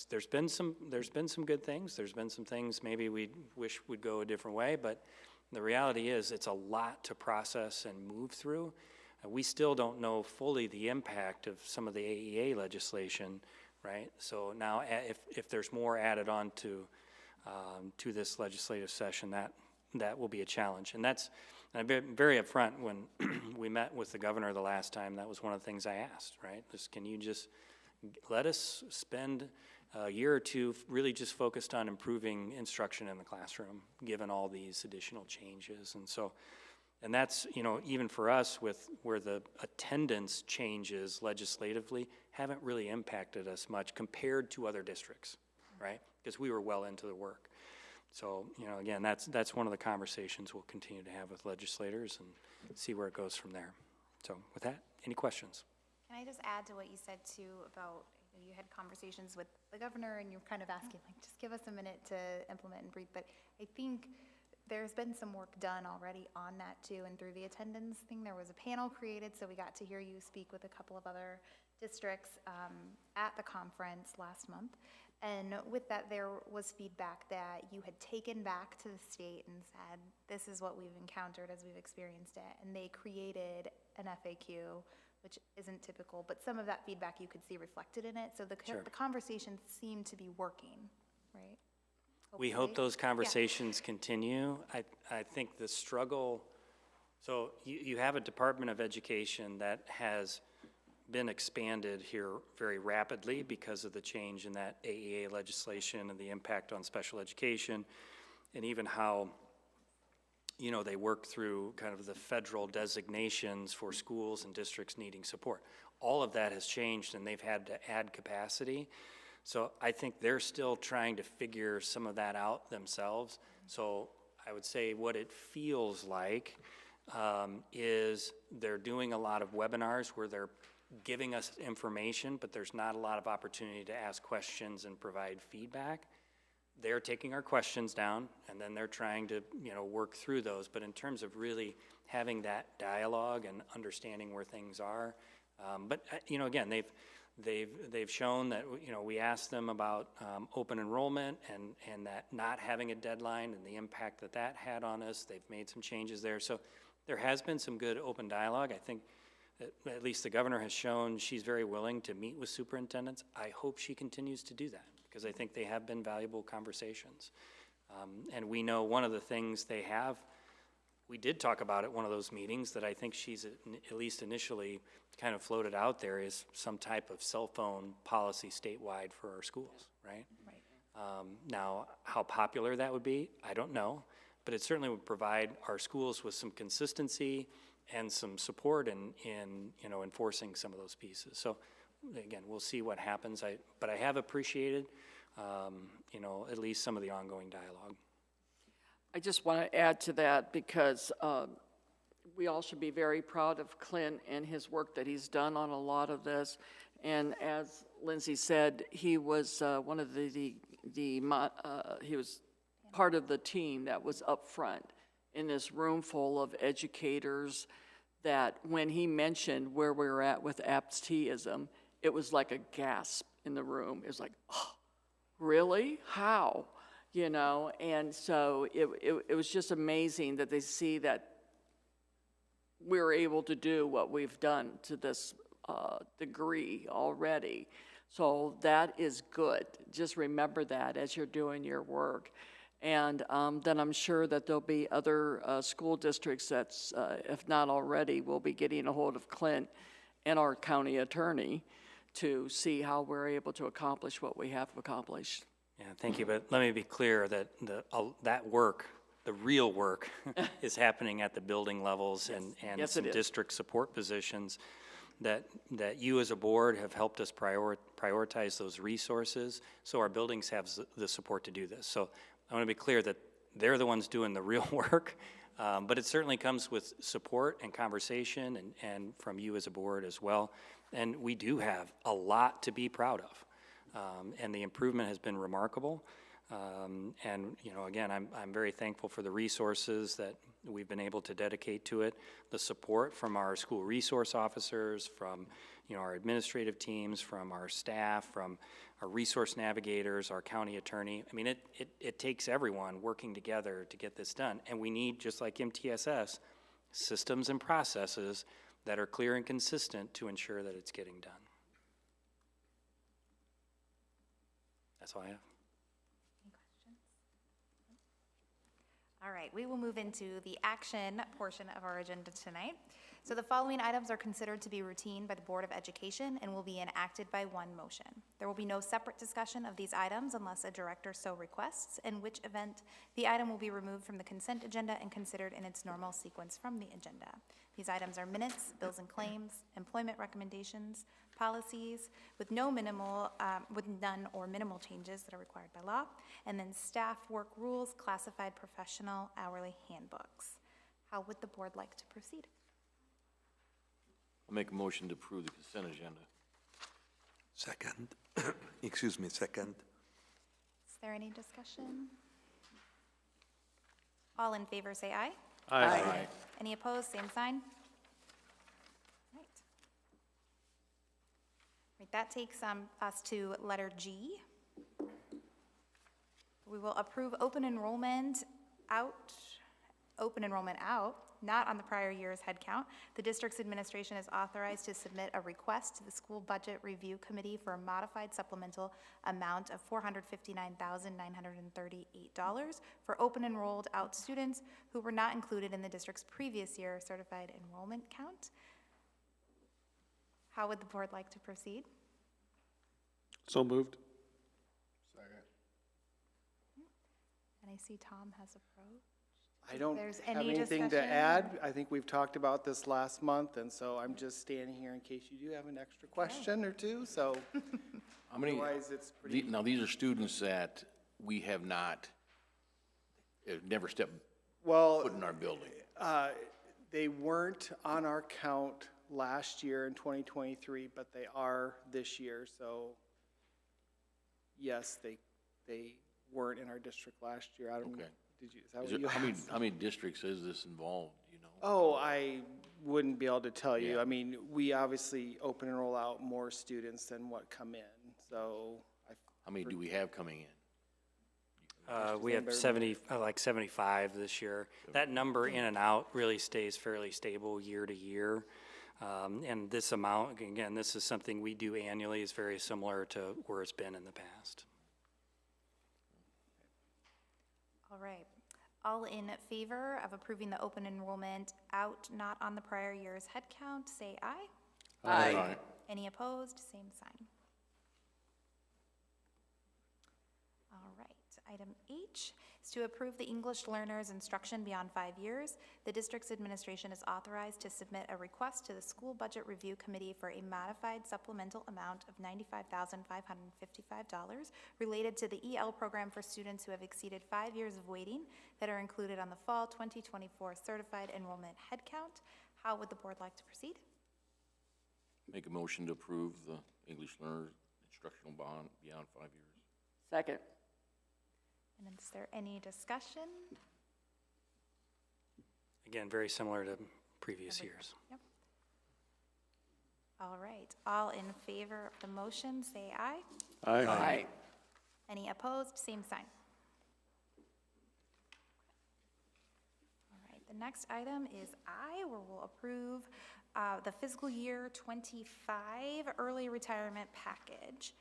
there's been some good things. There's been some things maybe we wish would go a different way, but the reality is it's a lot to process and move through. We still don't know fully the impact of some of the AEA legislation, right? So now if there's more added on to this legislative session, that will be a challenge. And I'm very upfront when we met with the governor the last time. That was one of the things I asked, right? Can you just let us spend a year or two really just focused on improving instruction in the classroom, given all these additional changes. And that's, even for us with where the attendance changes legislatively haven't really impacted us much compared to other districts, right? Because we were well into the work. So, again, that's one of the conversations we'll continue to have with legislators and see where it goes from there. So with that, any questions? Can I just add to what you said too about, you had conversations with the governor and you're kind of asking, just give us a minute to implement and breathe. But I think there's been some work done already on that too, and through the attendance thing, there was a panel created, so we got to hear you speak with a couple of other districts at the conference last month. And with that, there was feedback that you had taken back to the state and said, this is what we've encountered as we've experienced it. And they created an FAQ, which isn't typical, but some of that feedback you could see reflected in it. So the conversations seem to be working, right? We hope those conversations continue. I think the struggle, so you have a Department of Education that has been expanded here very rapidly because of the change in that AEA legislation and the impact on special education, and even how they work through kind of the federal designations for schools and districts needing support. All of that has changed, and they've had to add capacity. So I think they're still trying to figure some of that out themselves. So I would say what it feels like is they're doing a lot of webinars where they're giving us information, but there's not a lot of opportunity to ask questions and provide feedback. They're taking our questions down, and then they're trying to, work through those. But in terms of really having that dialogue and understanding where things are, again, they've shown that, we asked them about open enrollment and that not having a deadline and the impact that had on us. They've made some changes there. So there has been some good open dialogue. I think at least the governor has shown she's very willing to meet with superintendents. I hope she continues to do that, because I think they have been valuable conversations. And we know one of the things we did talk about at one of those meetings that I think she's at least initially kind of floated out there is some type of cell phone policy statewide for our schools, right? Now, how popular that would be, I don't know, but it certainly would provide our schools with some consistency and some support in enforcing some of those pieces. So again, we'll see what happens. But I have appreciated, at least some of the ongoing dialogue. I just want to add to that because we all should be very proud of Clint and his work that he's done on a lot of this. And as Lindsay said, he was one of he was part of the team that was up front in this room full of educators that when he mentioned where we were at with absenteeism, it was like a gasp in the room. It was like, oh, really? How? And so it was just amazing that they see that we're able to do what we've done to this degree already. So that is good. Just remember that as you're doing your work. And then I'm sure that there'll be other school districts that's, if not already, will be getting a hold of Clint and our county attorney to see how we're able to accomplish what we have accomplished. Yeah, thank you, but let me be clear that that work, the real work, is happening at the building levels and Yes, some it is. district support positions that you as a board have helped us prioritize those resources, so our buildings have the support to do this. So I want to be clear that they're the ones doing the real work, but it certainly comes with support and conversation and from you as a board as well. And we do have a lot to be proud of. And the improvement has been remarkable. And, you know, again, I'm very thankful for the resources that we've been able to dedicate to it, the support from our school resource officers, from, you know, our administrative teams, from our staff, from our resource navigators, our county attorney. I mean, it takes everyone working together to get this done. And we need, just like MTSS, systems and processes that are clear and consistent to ensure that it's getting done. That's all I have. Any questions? All right, we will move into the action portion of our agenda tonight. So the following items are considered to be routine by the Board of Education and will be enacted by one motion. There will be no separate discussion of these items unless a director so requests, in which event the item will be removed from the consent agenda and considered in its normal sequence from the agenda. These items are minutes, bills and claims, employment recommendations, policies with none or minimal changes that are required by law, and then staff work rules, classified professional hourly handbooks. How would the board like to proceed? I'll make a motion to approve the consent agenda. Second. Excuse me, second. Is there any discussion? All in favor say aye. Aye. Any opposed, same sign. Right. Right, that takes us to letter G. We will approve open enrollment out, not on the prior year's head count. The district's administration is authorized to submit a request to the School Budget Review Committee for a modified supplemental amount of $459,938 for open enrolled out students who were not included in the district's previous year certified enrollment count. How would the board like to proceed? So moved. And I see Tom has approached. I don't There's have any anything to discussion? add. I think we've talked about this last month, and so I'm just standing here in case you do have an extra question or two, so How many, otherwise it's pretty. now, these are students that we have not, never stepped foot in our building. They weren't on our count last year in 2023, but they are this year, so yes, they weren't in our district last year. I don't know. Okay. Did you, is that what you asked? How many districts is this involved, you know? Oh, I wouldn't be able to tell you. I mean, we obviously open and roll out more students than what come in, so. How many do we have coming in? We have 75 this year. That number in and out really stays fairly stable year to year. And this amount, again, this is something we do annually, is very similar to where it's been in the past. All right. All in favor of approving the open enrollment out, not on the prior year's head count, say aye. Aye. Any opposed? Same sign. All right. Item H is to approve the English learners instruction beyond 5 years. The district's administration is authorized to submit a request to the School Budget Review Committee for a modified supplemental amount of $95,555 related to the EL program for students who have exceeded 5 years of waiting that are included on the fall 2024 certified enrollment headcount. How would the board like to proceed? Make a motion to approve the English learner instructional bond beyond 5 years. Second. And is there any discussion? Again, very similar to previous years. Yep. All right. All in favor of the motion, say aye. Aye. Aye. Any opposed? Same sign. All right. The next item is I, where we'll approve the fiscal year 25 early retirement package.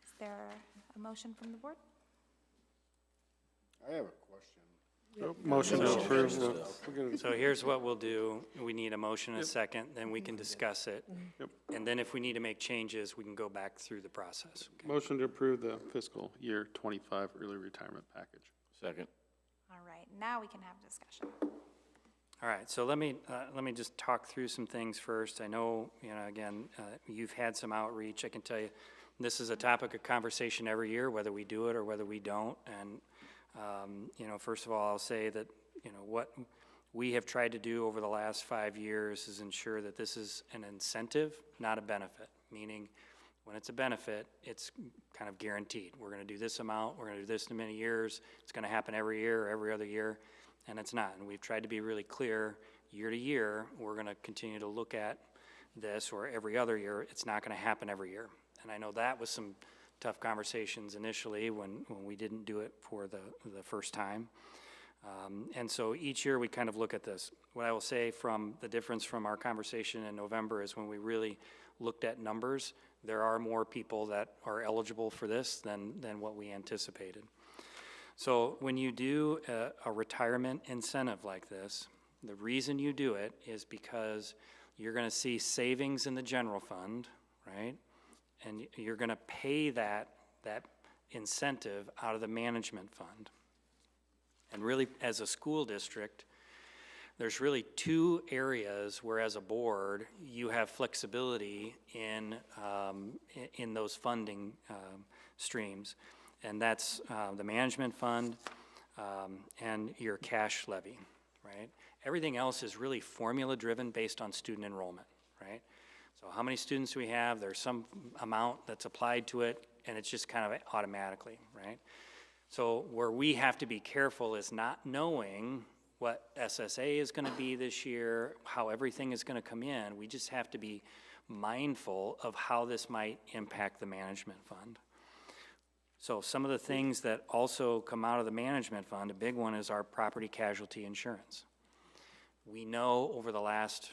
Is there a motion from the board? I have a question. Motion to approve. So here's what we'll do. We need a motion and a second, then we can discuss it. And then if we need to make changes, we can go back through the process. Motion to approve the fiscal year 25 early retirement package. Second. All right, now we can have discussion. All right, so let me just talk through some things first. I know, again, you've had some outreach. I can tell you, this is a topic of conversation every year, whether we do it or whether we don't. And, first of all, I'll say that, what we have tried to do over the last 5 years is ensure that this is an incentive, not a benefit, meaning when it's a benefit, it's kind of guaranteed. We're going to do this amount, we're going to do this in many years, it's going to happen every year or every other year. And it's not, and we've tried to be really clear, year to year, we're gonna continue to look at this, or every other year, it's not gonna happen every year. And I know that was some tough conversations initially when we didn't do it for the first time. And so each year we kind of look at this. What I will say from the difference from our conversation in November is when we really looked at numbers, there are more people that are eligible for this than what we anticipated. So when you do a retirement incentive like this, the reason you do it is because you're going to see savings in the general fund, right? And you're going to pay that incentive out of the management fund. And really, as a school district, there's really two areas where, as a board, you have flexibility in those funding streams. And that's the management fund and your cash levy, right? Everything else is really formula-driven based on student enrollment, right? So how many students do we have? There's some amount that's applied to it, and it's just kind of automatically, right? So where we have to be careful is not knowing what SSA is going to be this year, how everything is going to come in. We just have to be mindful of how this might impact the management fund. So some of the things that also come out of the management fund, a big one is our property casualty insurance. We know over the last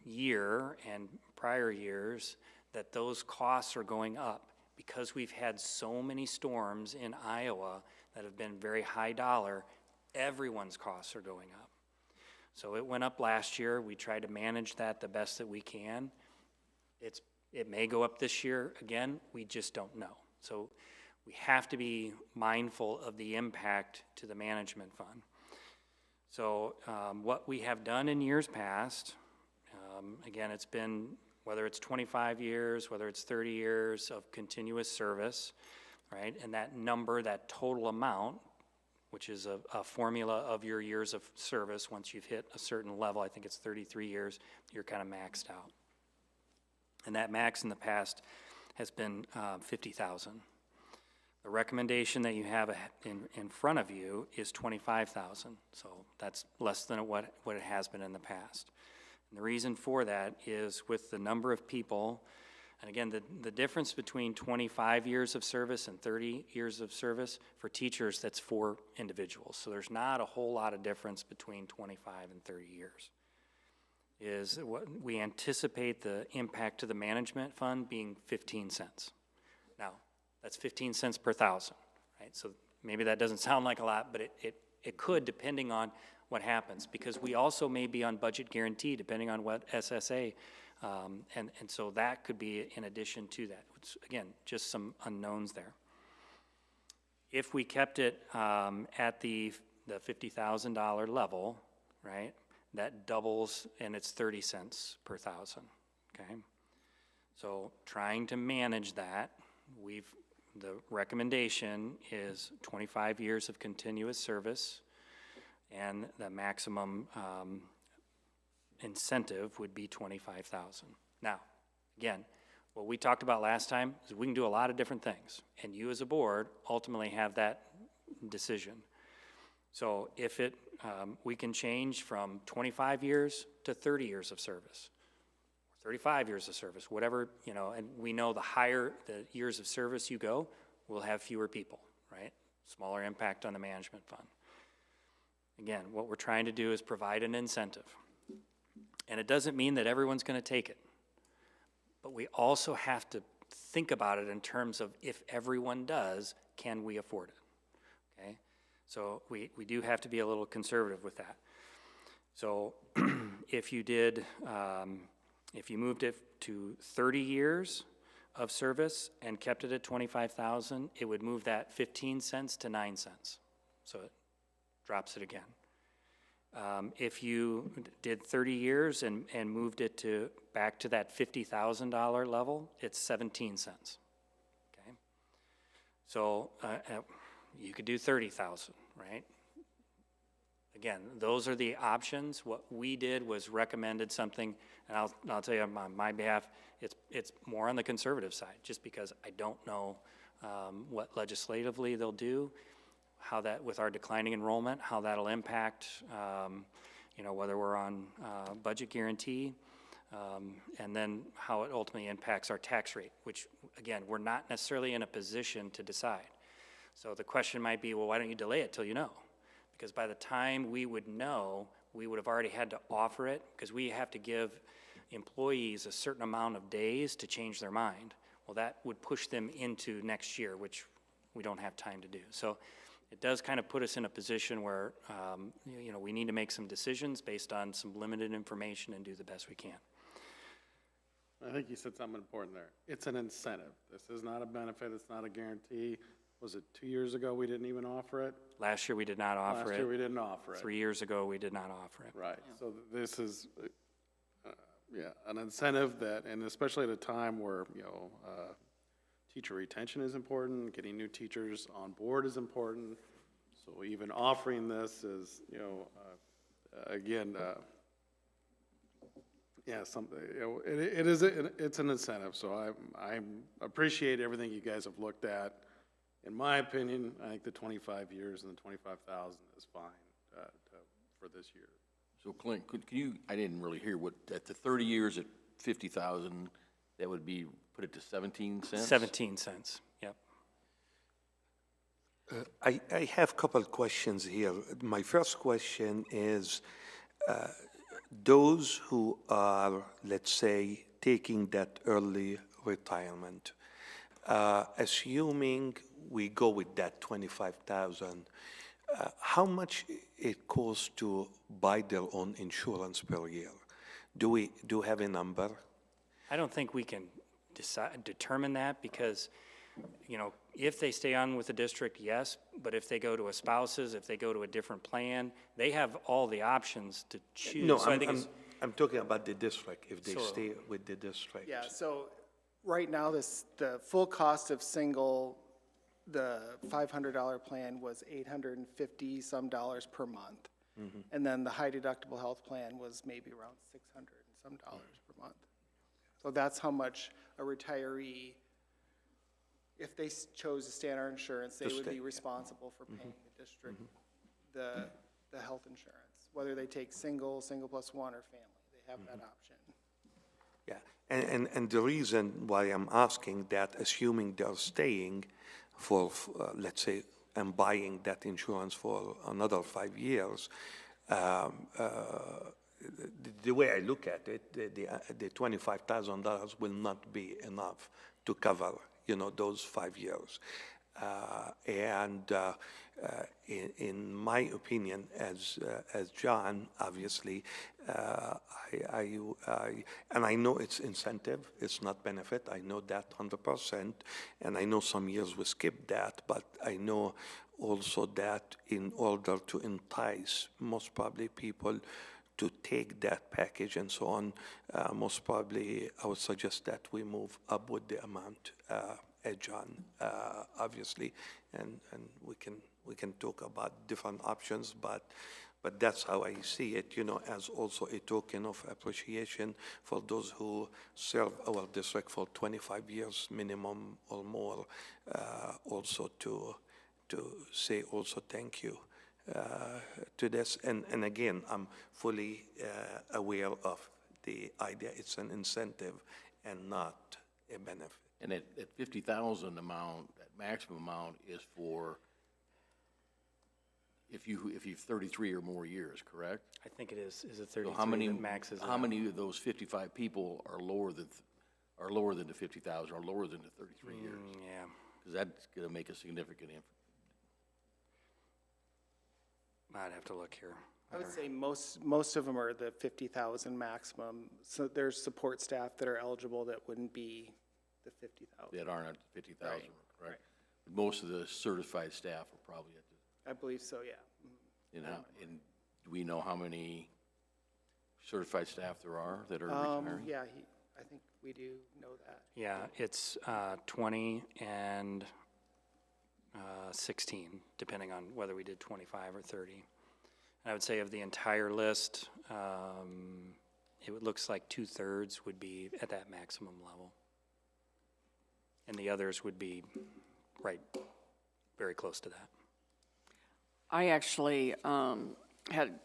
year and prior years that those costs are going up because we've had so many storms in Iowa that have been very high dollar. Everyone's costs are going up. So it went up last year. We tried to manage that the best that we can. It may go up this year again. We just don't know. So we have to be mindful of the impact to the management fund. So what we have done in years past, again, it's been, whether it's 25 years, whether it's 30 years of continuous service, right? And that number, that total amount, which is a formula of your years of service, once you've hit a certain level, I think it's 33 years, you're kind of maxed out. And that max in the past has been 50,000. The recommendation that you have in front of you is 25,000, so that's less than what it has been in the past. And the reason for that is with the number of people, and again, the difference between 25 years of service and 30 years of service, for teachers, that's 4 individuals. So there's not a whole lot of difference between 25 and 30 years. Is what we anticipate the impact to the management fund being 15 cents. Now, that's 15 cents per thousand, right? So maybe that doesn't sound like a lot, but it could, depending on what happens, because we also may be on budget guarantee depending on what SSA, and so that could be in addition to that. It's, again, just some unknowns there. If we kept it at the $50,000 level, right, that doubles and it's 30 cents per thousand, okay? So trying to manage that, the recommendation is 25 years of continuous service, and the maximum incentive would be 25,000. Now, again, what we talked about last time is we can do a lot of different things, and you as a board ultimately have that decision. So if we can change from 25 years to 30 years of service, 35 years of service, whatever, and we know the higher the years of service you go, we'll have fewer people, right? Smaller impact on the management fund. Again, what we're trying to do is provide an incentive. And it doesn't mean that everyone's going to take it. But we also have to think about it in terms of if everyone does, can we afford it? Okay? So we do have to be a little conservative with that. So if you did, if you moved it to 30 years of service and kept it at 25,000, it would move that 15 cents to 9 cents. So it drops it again. If you did 30 years and moved it to back to that $50,000 level, it's 17 cents. Okay, so you could do 30,000, right? Again, those are the options. What we did was recommended something, and I'll tell you on my behalf, it's more on the conservative side, just because I don't know what legislatively they'll do, how that, with our declining enrollment, how that'll impact, you know, whether we're on budget guarantee, and then how it ultimately impacts our tax rate, which, again, we're not necessarily in a position to decide. So the question might be, well, why don't you delay it till you know? Because by the time we would know, we would have already had to offer it, because we have to give employees a certain amount of days to change their mind. Well, that would push them into next year, which we don't have time to do. So it does kind of put us in a position where, you know, we need to make some decisions based on some limited information and do the best we can. I think you said something important there. It's an incentive. This is not a benefit, it's not a guarantee. Was it 2 years ago we didn't even offer it? Last year we did not offer it. Last year we didn't offer it. 3 years ago we did not offer it. Right, so this is, yeah, an incentive that, and especially at a time where, you know, teacher retention is important, getting new teachers on board is important. So even offering this is, you know, again, yeah, something, you know, it's an incentive. So I appreciate everything you guys have looked at. In my opinion, I think the 25 years and the 25,000 is fine for this year. So Clint, can you, I didn't really hear what, at the 30 years at 50,000, that would be, put it to 17 cents? 17 cents, yep. I have a couple of questions here. My first question is, those who are, let's say, taking that early retirement, assuming we go with that 25,000, how much it costs to buy their own insurance per year? Do we have a number? I don't think we can determine that, because, you know, if they stay on with the district, yes, but if they go to a spouse's, if they go to a different plan, they have all the options to choose. No, So I think I'm talking about the district, if they So- stay with the district. Yeah, so right now, the full cost of single, the $500 plan was $850 some dollars per month. Mm-hmm. And then the high deductible health plan was maybe around $600 some dollars per month. So that's how much a retiree, if they chose to stay on our insurance, they To would stay, be yeah. responsible for paying the district the health insurance, whether they take single plus one, or family. They have that option. Yeah, and the reason why I'm asking that, assuming they're staying for, let's say, and buying that insurance for another 5 years, the way I look at it, the $25,000 will not be enough to cover, you know, those 5 years. In my opinion, as John, obviously, and I know it's incentive, it's not benefit. I know that 100%, and I know some years we skip that, but I know also that in order to entice most probably people to take that package and so on, most probably I would suggest that we move up with the amount, John, obviously, and we can talk about different options, but that's how I see it, you know, as also a token of appreciation for those who serve our district for 25 years minimum or more, also to say also thank you to this. And again, I'm fully aware of the idea it's an incentive and not a benefit. And that 50,000 amount, that maximum amount is for if you've 33 or more years, correct? I think it is it So 33 how many that maxes it How out? many of those 55 people are lower than the 50,000, or lower than the 33 years? Yeah. Because that's going to make a significant I'd have to look here. I would say most of them are the 50,000 maximum. So there's support staff that are eligible that wouldn't be the 50,000. That aren't at 50,000, Right, right? right. Most of the certified staff are probably at the, I believe so, yeah. and do we know how many certified staff there are that are retiring? Yeah, I think we do know that. Yeah, it's 20 and 16, depending on whether we did 25 or 30. And I would say of the entire list, it looks like 2/3 would be at that maximum level. And the others would be right, very close to that. I actually had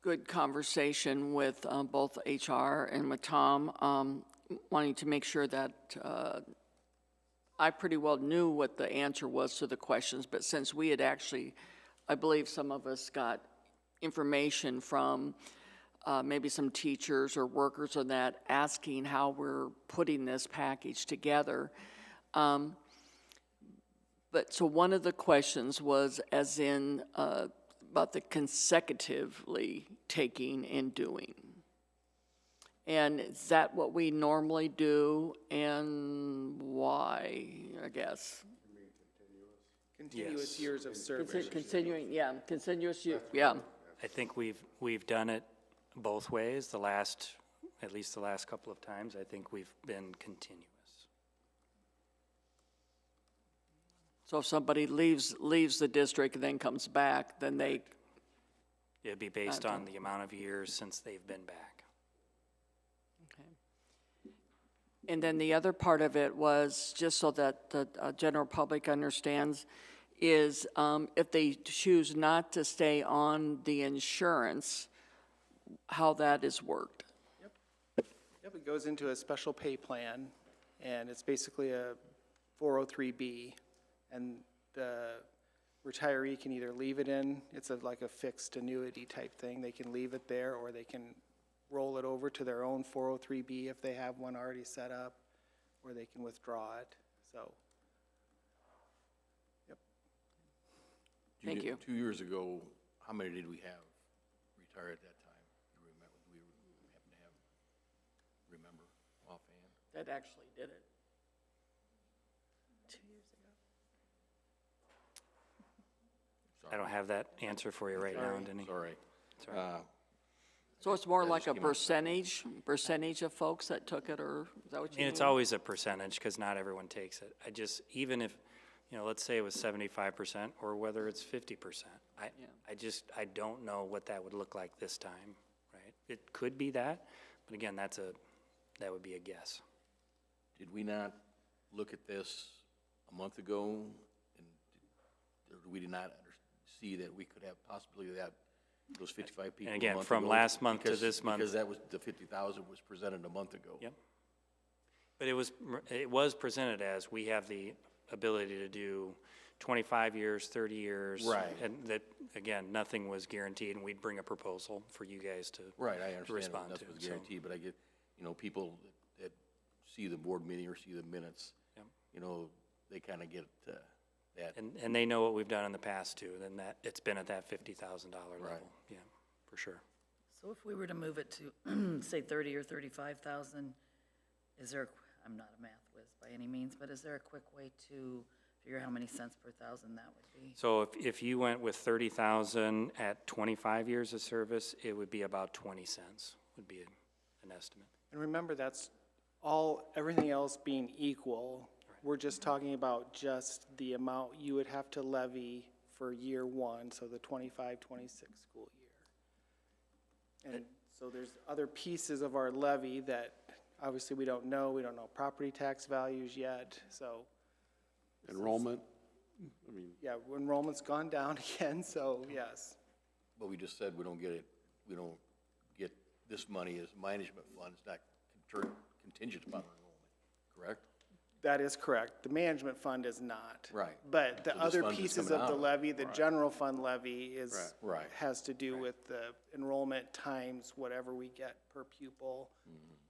good conversation with both HR and with Tom, wanting to make sure that I pretty well knew what the answer was to the questions, but since we had actually, I believe some of us got information from maybe some teachers or workers on that, asking how we're putting this package together. But so one of the questions was as in about the consecutively taking and doing. And is that what we normally do, and why, I guess? Continuous years of service. Continuing, yeah, continuous, yeah. I think we've done it both ways. At least the last couple of times, I think we've been continuous. So if somebody leaves the district and then comes back, then they... It'd be based on the amount of years since they've been back. Okay. And then the other part of it was, just so that the general public understands, is if they choose not to stay on the insurance, how that is worked. Yep, it goes into a special pay plan, and it's basically a 403B, and the retiree can either leave it in, it's like a fixed annuity type thing, they can leave it there, or they can roll it over to their own 403B if they have one already set up, or they can withdraw it, so. Yep. Thank you. 2 years ago, how many did we have retire at that time? Do we happen to remember offhand? That actually did it. 2 years ago. I don't have that answer for you right now, Denny. Sorry. So it's more like a percentage of folks that took it, or is that what you mean? And it's always a percentage, because not everyone takes it. Even if, let's say it was 75%, or whether it's 50%, I don't know what that would look like this time, right? It could be that, but again, that would be a guess. Did we not look at this a month ago, and we did not see that we could have possibility of that, those 55 people? And again, a month from ago? last month to this month. Because that was, the 50,000 was presented a month ago. Yep. But it was presented as, we have the ability to do 25 years, 30 years. Right. And that, again, nothing was guaranteed, and we'd bring a proposal for you guys to Right, I understand respond that to. nothing was So, guaranteed, but I get, people that see the board meeting or see the minutes, Yep. They kind of get that. And they know what we've done in the past too, then that, it's been at that $50,000 level. Right. Yeah, for sure. So if we were to move it to, say, 30 or 35,000, is there, I'm not a math whiz by any means, but is there a quick way to figure how many cents per thousand that would be? So if you went with 30,000 at 25 years of service, it would be about 20 cents, would be an estimate. And remember, that's everything else being equal, we're just talking about just the amount you would have to levy for year one, so the 25-26 school year. And so there's other pieces of our levy that obviously we don't know. We don't know property tax values yet, so. Enrollment? Yeah, enrollment's gone down again, so yes. But we just said we don't get this money as management funds, not contingent upon enrollment, correct? That is correct. The management fund is not. Right. But the So this other fund is pieces coming of the out. levy, the general fund levy is, Right. has to do with the enrollment times whatever we get per pupil.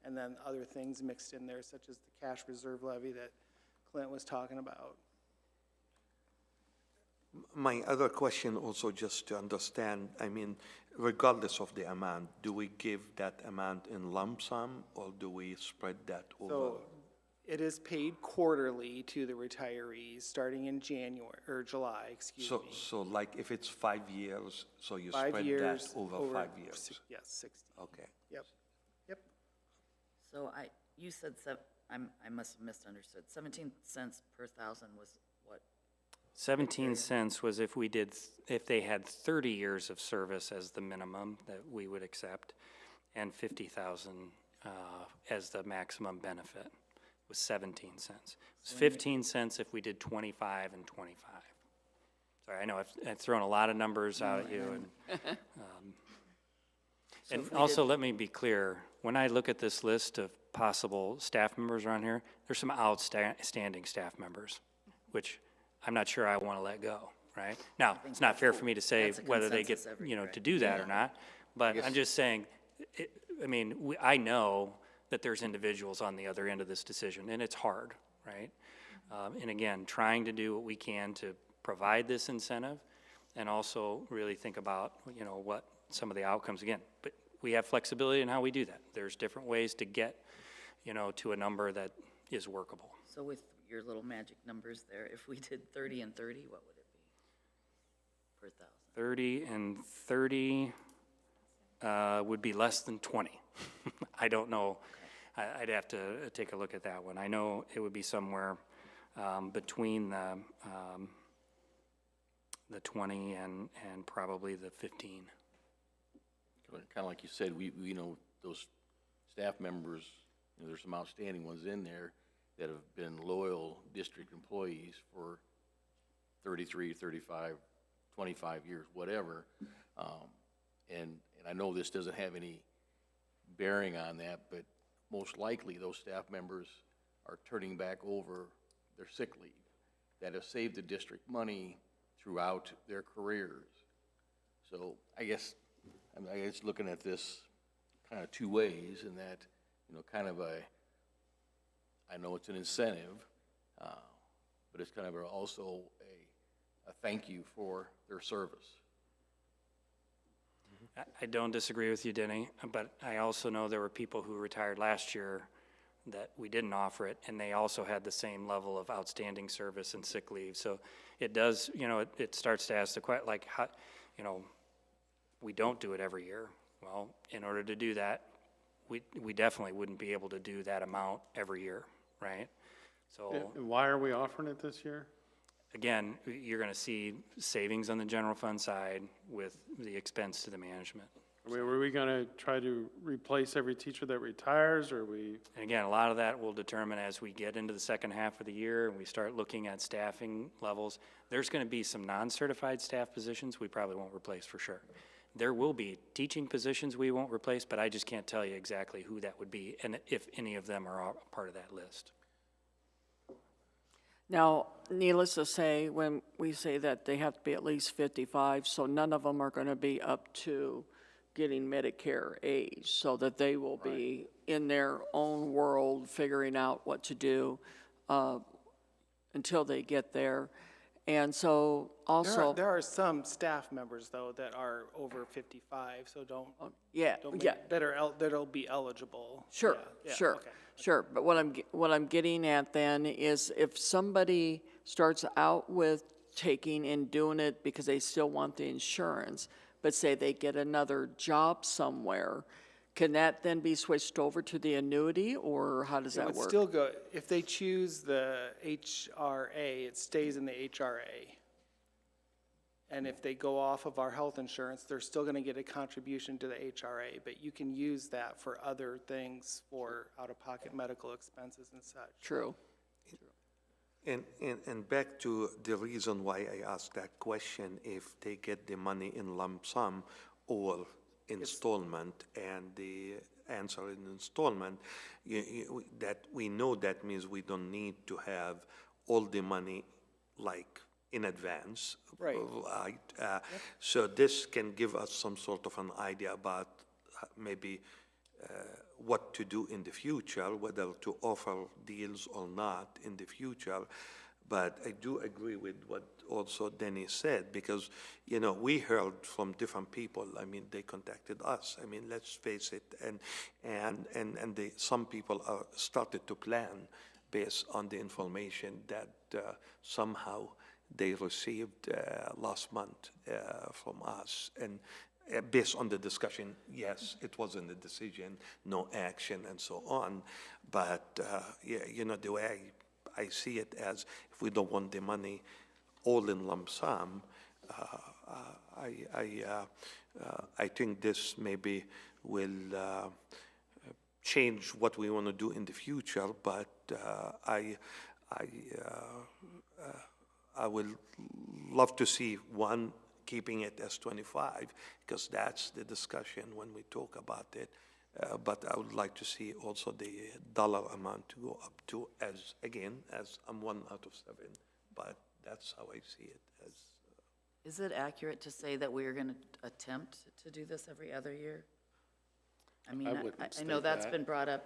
And then other things mixed in there, such as the cash reserve levy that Clint was talking about. My other question also, just to understand, I mean, regardless of the amount, do we give that amount in lump sum, or do we spread that over? So it is paid quarterly to the retirees, starting in January, or July, excuse me. So like if it's 5 years, so you 5 spread that years over 5 years? Yes, 60. Okay. Yep, yep. So you said, I must have misunderstood, 17 cents per thousand was what? 17 cents was if if they had 30 years of service as the minimum that we would accept, and 50,000 as the maximum benefit, was 17 cents. It was 15 cents if we did 25 and 25. Sorry, I know I've thrown a lot of numbers out at you. And also, let me be clear, when I look at this list of possible staff members around here, there's some outstanding staff members, which I'm not sure I want to let go, right? Now, it's not fair for me to say That's a whether they get, consensus to do that or not, but I'm just saying, I know that there's individuals on the other end of this decision, and it's hard, right? And again, trying to do what we can to provide this incentive, and also really think about, what some of the outcomes, again, but we have flexibility in how we do that. There's different ways to get, to a number that is workable. So with your little magic numbers there, if we did 30 and 30, what would it be per thousand? 30 and 30 would be less than 20. I don't know. I'd have to take a look at that one. I know it would be somewhere between the 20 and probably the 15. Kind of like you said, we those staff members, there's some outstanding ones in there that have been loyal district employees for 33, 35, 25 years, whatever. And I know this doesn't have any bearing on that, but most likely those staff members are turning back over their sick leave that have saved the district money throughout their careers. So I guess looking at this kind of two ways, in that, kind of I know it's an incentive, but it's kind of also a thank you for their service. I don't disagree with you, Denny, but I also know there were people who retired last year that we didn't offer it, and they also had the same level of outstanding service and sick leave. So it does, it starts to ask the question, like, how, we don't do it every year. Well, in order to do that, we definitely wouldn't be able to do that amount every year, right? So And why are we offering it this year? again, you're going to see savings on the general fund side with the expense to the management. Were we going to try to replace every teacher that retires, or we? And again, a lot of that will determine as we get into the second half of the year and we start looking at staffing levels. There's going to be some non-certified staff positions we probably won't replace for sure. There will be teaching positions we won't replace, but I just can't tell you exactly who that would be and if any of them are part of that list. Now, needless to say, when we say that they have to be at least 55, so none of them are going to be up to getting Medicare age, so that they will be in their own world figuring out what to do until they get there. And so also. There are some staff members, though, that are over 55, so that'll be eligible. Sure, Yeah, sure, okay. sure. But what I'm getting at then is, if somebody starts out with taking and doing it because they still want the insurance, but say they get another job somewhere, can that then be switched over to the annuity, or how does that work? It would still go, if they choose the HRA, it stays in the HRA. And if they go off of our health insurance, they're still going to get a contribution to the HRA, but you can use that for other things, for out-of-pocket medical expenses and such. True. And back to the reason why I asked that question, if they get the money in lump sum or installment, and the answer in installment, that we know that means we don't need to have all the money like in advance. Right. So this can give us some sort of an idea about maybe what to do in the future, whether to offer deals or not in the future. But I do agree with what also Denny said, because, you know, we heard from different people. I mean, they contacted us. I mean, let's face it, and some people are started to plan based on the information that somehow they received last month from us. And based on the discussion, yes, it wasn't a decision, no action, and so on. But, yeah, you know, the way I see it as, if we don't want the money all in lump sum, I think this maybe will change what we want to do in the future, but I will love to see one keeping it as 25, because that's the discussion when we talk about it. But I would like to see also the dollar amount to go up to, as I'm 1 out of 7, but that's how I see it as. Is it accurate to say that we're going to attempt to do this every other year? I mean, I know that's been brought up.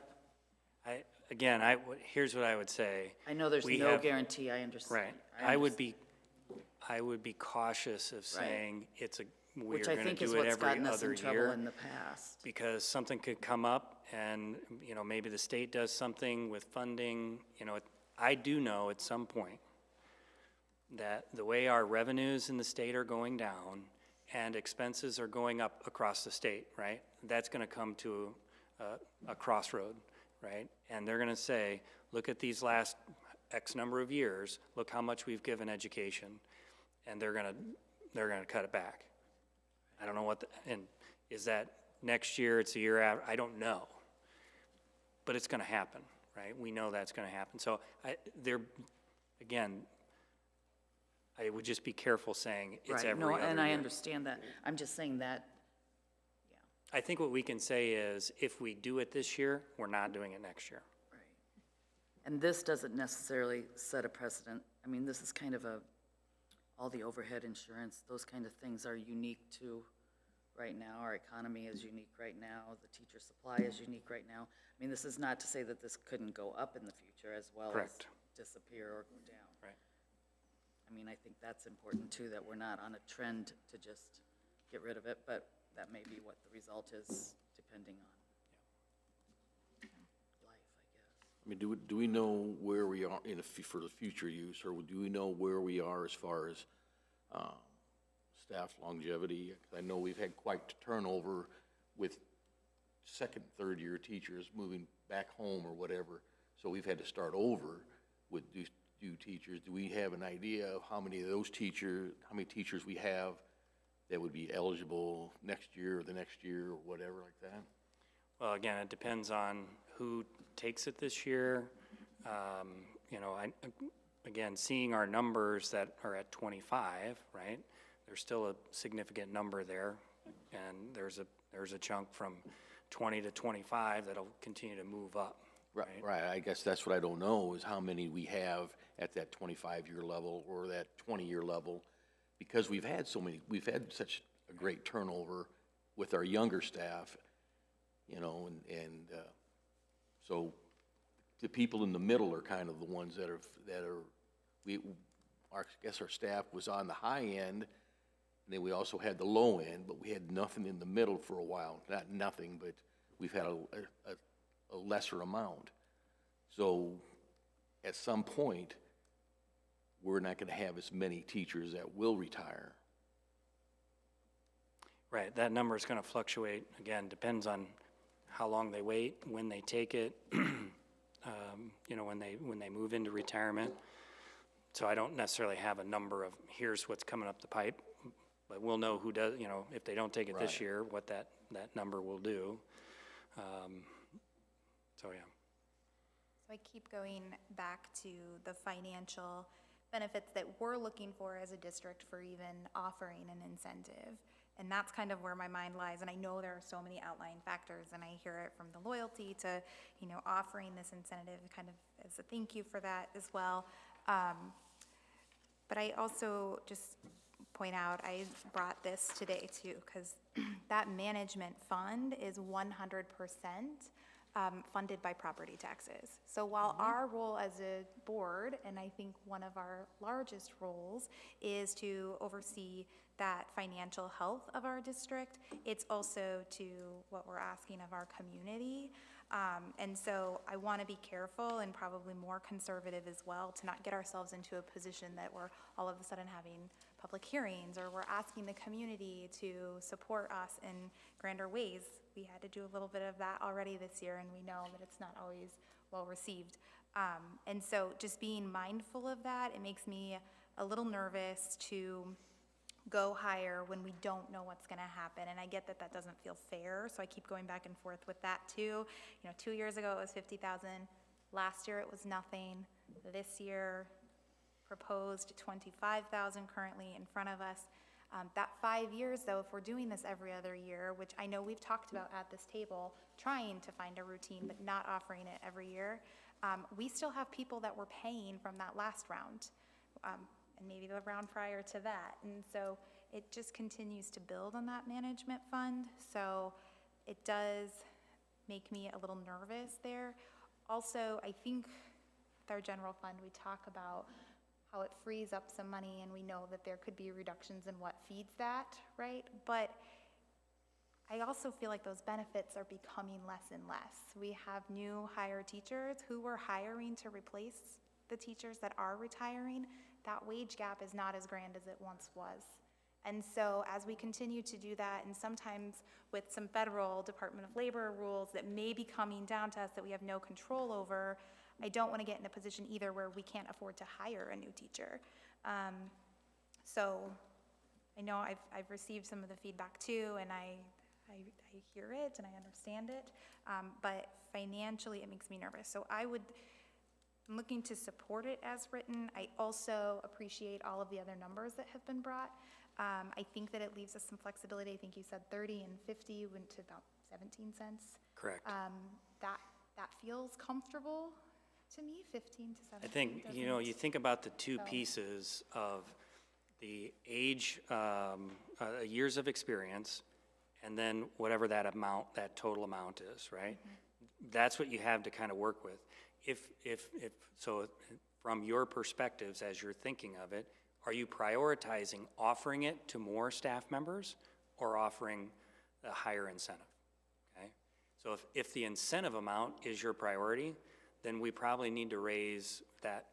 Here's what I would say. I know there's no guarantee, I understand. Right. I would be cautious of saying we're Which I going to think is do it what's every gotten us other in trouble year. in the past. Because something could come up and, you know, maybe the state does something with funding. You know, I do know at some point that the way our revenues in the state are going down and expenses are going up across the state, right? That's going to come to a crossroad, right? And they're going to say, look at these last X number of years, look how much we've given education, and they're going to cut it back. I don't know and is that next year, it's a year after, I don't know. But it's going to happen, right? We know that's going to happen. So I would just be careful saying it's every other year. And I understand that. I'm just saying that, I think what we can say is, if we do it this year, we're not doing it next year. and this doesn't necessarily set a precedent. I mean, this is kind of all the overhead insurance, those kind of things are unique to right now. Our economy is unique right now. The teacher supply is unique right now. I mean, this is not to say that this couldn't go up in the future as well as disappear or go down. Right. I mean, I think that's important too, that we're not on a trend to just get rid of it, but that may be what the result is, depending on life, I guess. I mean, do we know where we are for the future use, or do we know where we are as far as staff longevity? I know we've had quite turnover with second, third year teachers moving back home or whatever, so we've had to start over with new teachers. Do we have an idea of how many teachers we have that would be eligible next year or the next year or whatever like that? Well, again, it depends on who takes it this year. You know, again, seeing our numbers that are at 25, right? There's still a significant number there, and there's a chunk from 20 to 25 that'll continue to move up. Right. I guess that's what I don't know, is how many we have at that 25-year level or that 20-year level, because we've had such a great turnover with our younger staff, you know, and so the people in the middle are kind of the ones that I guess our staff was on the high end, and then we also had the low end, but we had nothing in the middle for a while. Not nothing, but we've had a lesser amount. So at some point, we're not going to have as many teachers that will retire. Right, that number is going to fluctuate. Again, depends on how long they wait, when they take it, you know, when they move into retirement. So I don't necessarily have a number of here's what's coming up the pipe, but we'll know who does, you know, if they don't take it this year, what that number will do. So yeah. So I keep going back to the financial benefits that we're looking for as a district for even offering an incentive. And that's kind of where my mind lies. And I know there are so many outlying factors, and I hear it from the loyalty to, you know, offering this incentive kind of as a thank you for that as well. But I also just point out, I brought this today too, because that management fund is 100% funded by property taxes. So while our role as a board, and I think one of our largest roles, is to oversee that financial health of our district, it's also to what we're asking of our community. And so I want to be careful and probably more conservative as well to not get ourselves into a position that we're all of a sudden having public hearings or we're asking the community to support us in grander ways. We had to do a little bit of that already this year, and we know that it's not always well received. And so just being mindful of that, it makes me a little nervous to go higher when we don't know what's going to happen. And I get that that doesn't feel fair, so I keep going back and forth with that too. You know, 2 years ago it was 50,000. Last year it was nothing. This year proposed 25,000 currently in front of us. That 5 years though, if we're doing this every other year, which I know we've talked about at this table, trying to find a routine but not offering it every year, we still have people that we're paying from that last round. And maybe the round prior to that. And so it just continues to build on that management fund. So it does make me a little nervous there. Also, I think with our general fund, we talk about how it frees up some money, and we know that there could be reductions in what feeds that, right? But I also feel like those benefits are becoming less and less. We have new hire teachers who we're hiring to replace the teachers that are retiring. That wage gap is not as grand as it once was. And so as we continue to do that, and sometimes with some federal Department of Labor rules that may be coming down to us that we have no control over, I don't want to get in a position either where we can't afford to hire a new teacher. So I know I've received some of the feedback too, and I hear it and I understand it, but financially it makes me nervous. So I'm looking to support it as written. I also appreciate all of the other numbers that have been brought. I think that it leaves us some flexibility. I think you said 30 and 50 went to about 17 cents. Correct. That feels comfortable to me, 15 to 17. I think, you know, you think about the two pieces of the age, years of experience, and then whatever that amount, that total amount is, right? That's what you have to kind of work with. So from your perspectives, as you're thinking of it, are you prioritizing offering it to more staff members or offering a higher incentive? Okay. So if the incentive amount is your priority, then we probably need to raise that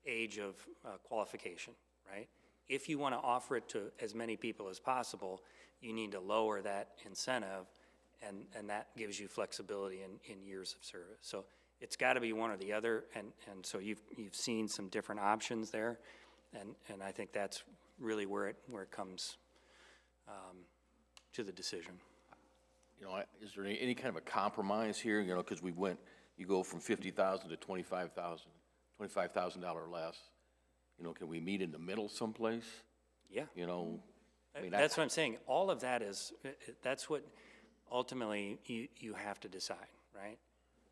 age of qualification, right? If you want to offer it to as many people as possible, you need to lower that incentive, and that gives you flexibility in years of service. So it's got to be one or the other, and so you've seen some different options there, and I think that's really where it comes to the decision. You know, is there any kind of a compromise here, you know, because you go from 50,000 to 25,000, $25,000 less. You know, can we meet in the middle someplace? Yeah. You know, I mean, that's what I'm saying. All of that that's what ultimately you have to decide, right?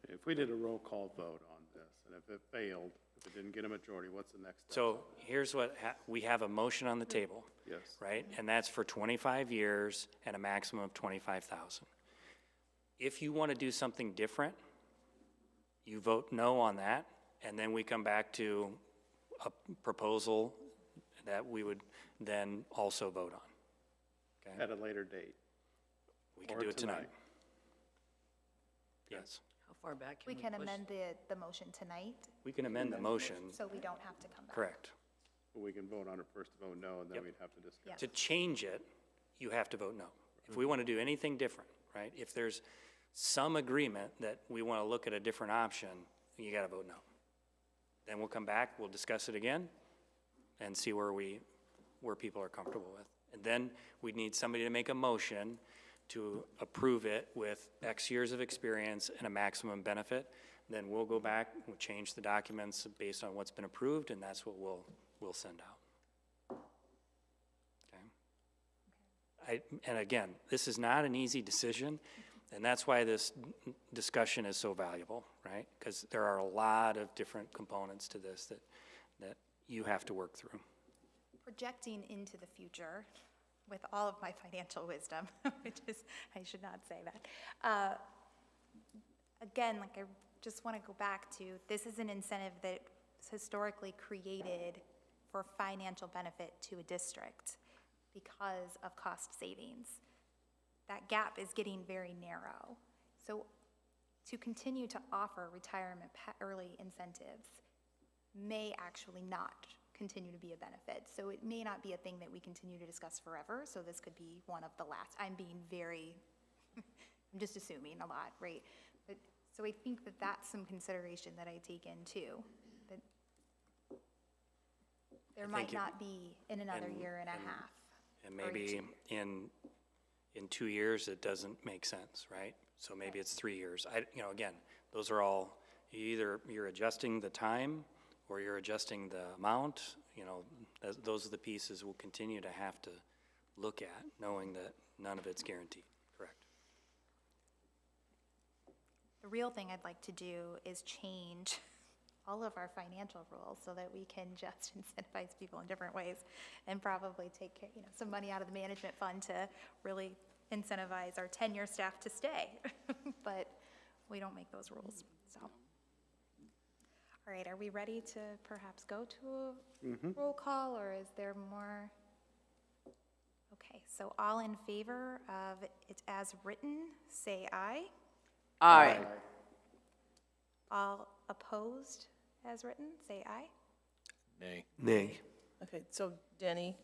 If we did a roll call vote on this, and if it failed, if it didn't get a majority, what's the next step? So here's what, we have a motion on the table. Yes. Right? And that's for 25 years and a maximum of 25,000. If you want to do something different, you vote no on that, and then we come back to a proposal that we would then also vote on. Okay? At a later date. We can do it tonight. Yes. How far back We can can we push? amend the motion tonight, We can amend the motion. so we don't have to come back. Correct. But we can vote on it first, vote no, and then Yep. we'd have to discuss. Yeah. To change it, you have to vote no. If we want to do anything different, right? If there's some agreement that we want to look at a different option, you got to vote no. Then we'll come back, we'll discuss it again, and see where people are comfortable with. And then we'd need somebody to make a motion to approve it with X years of experience and a maximum benefit. Then we'll go back, we'll change the documents based on what's been approved, and that's what we'll send out. Okay? And again, this is not an easy decision, and that's why this discussion is so valuable, right? Because there are a lot of different components to this that you have to work through. Projecting into the future with all of my financial wisdom, which is, I should not say that. again, like I just want to go back to, this is an incentive that's historically created for financial benefit to a district because of cost savings. That gap is getting very narrow. So to continue to offer retirement early incentives may actually not continue to be a benefit. So it may not be a thing that we continue to discuss forever. So this could be one of the last. I'm being very, I'm just assuming a lot, right? But so I think that that's some consideration that I take in too. That there might not be in another year and a half. And maybe in 2 years, it doesn't make sense, right? So maybe it's 3 years. Again, those are all, either you're adjusting the time or you're adjusting the amount, those are the pieces we'll continue to have to look at, knowing that none of it's guaranteed, correct? The real thing I'd like to do is change all of our financial rules so that we can just incentivize people in different ways and probably take some money out of the management fund to really incentivize our tenure staff to stay. But we don't make those rules, so. All right, are we ready to perhaps go to a roll call, or is there more? Okay, so all in favor of it as written, say aye. Aye. All opposed as written, say aye. Nay. Nay. Okay, so Denny,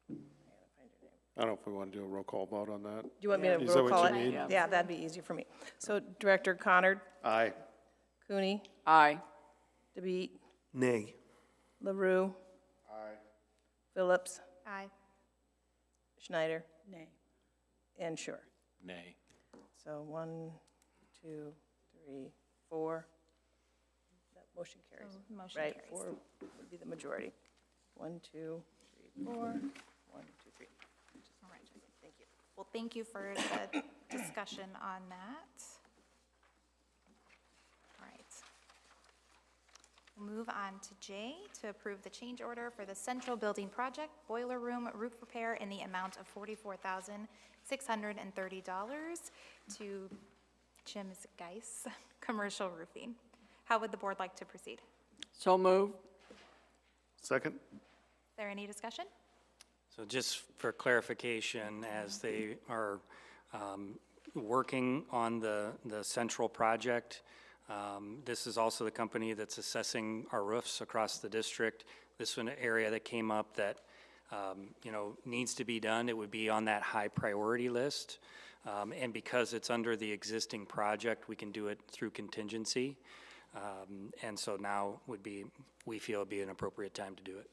I don't know if we want to do a roll call vote on that. do you want me to Is that roll what call you it? need? Yeah, that'd be easier for me. So Director Connard, Aye. Cooney, Aye. DeBeat, Nay. LaRue, Aye. Phillips, Aye. Schneider, Nay. and Sure. Nay. So 1, 2, 3, 4. That motion carries. So motion Right, carries. 4 would be the majority. 1, 2, 3, 4. 1, 2, 3. All right. Thank you. Well, thank you for the discussion on that. All right. We'll move on to J, to approve the change order for the central building project, boiler room roof repair in the amount of $44,630 to Jim's Geis Commercial Roofing. How would the board like to proceed? So move. Second? Is there any discussion? So just for clarification, as they are working on the central project, this is also the company that's assessing our roofs across the district. This was an area that came up that, needs to be done. It would be on that high priority list. And because it's under the existing project, we can do it through contingency. And so now we feel it'd be an appropriate time to do it.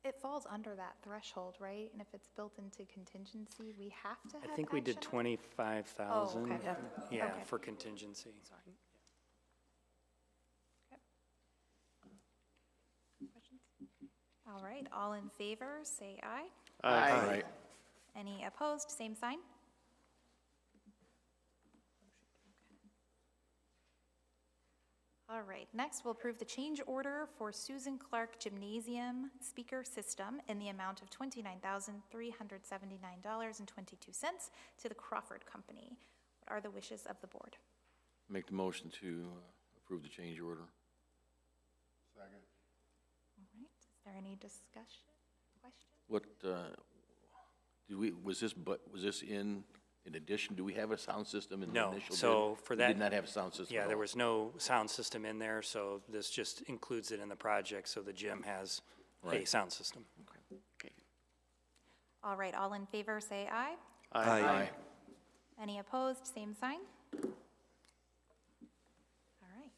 It falls under that threshold, right? And if it's built into contingency, we have to have I think we did action? 25,000. Oh, okay. Yeah, Okay. for contingency. Questions? All right, all in favor, say aye. Aye. Any opposed, same sign? All right, next we'll approve the change order for Susan Clark Gymnasium speaker system in the amount of $29,379.22 to the Crawford Company. What are the wishes of the board? Make the motion to approve the change order. Second. All right, is there any discussion, question? What, was this in addition, do we have a sound system in the No, initial bid? so for that. We did not have a sound system Yeah, at there all. was no sound system in there, so this just includes it in the project, so the gym has a Right. sound system. Okay. All right, all in favor, say aye. Aye. Any opposed, same sign? All right.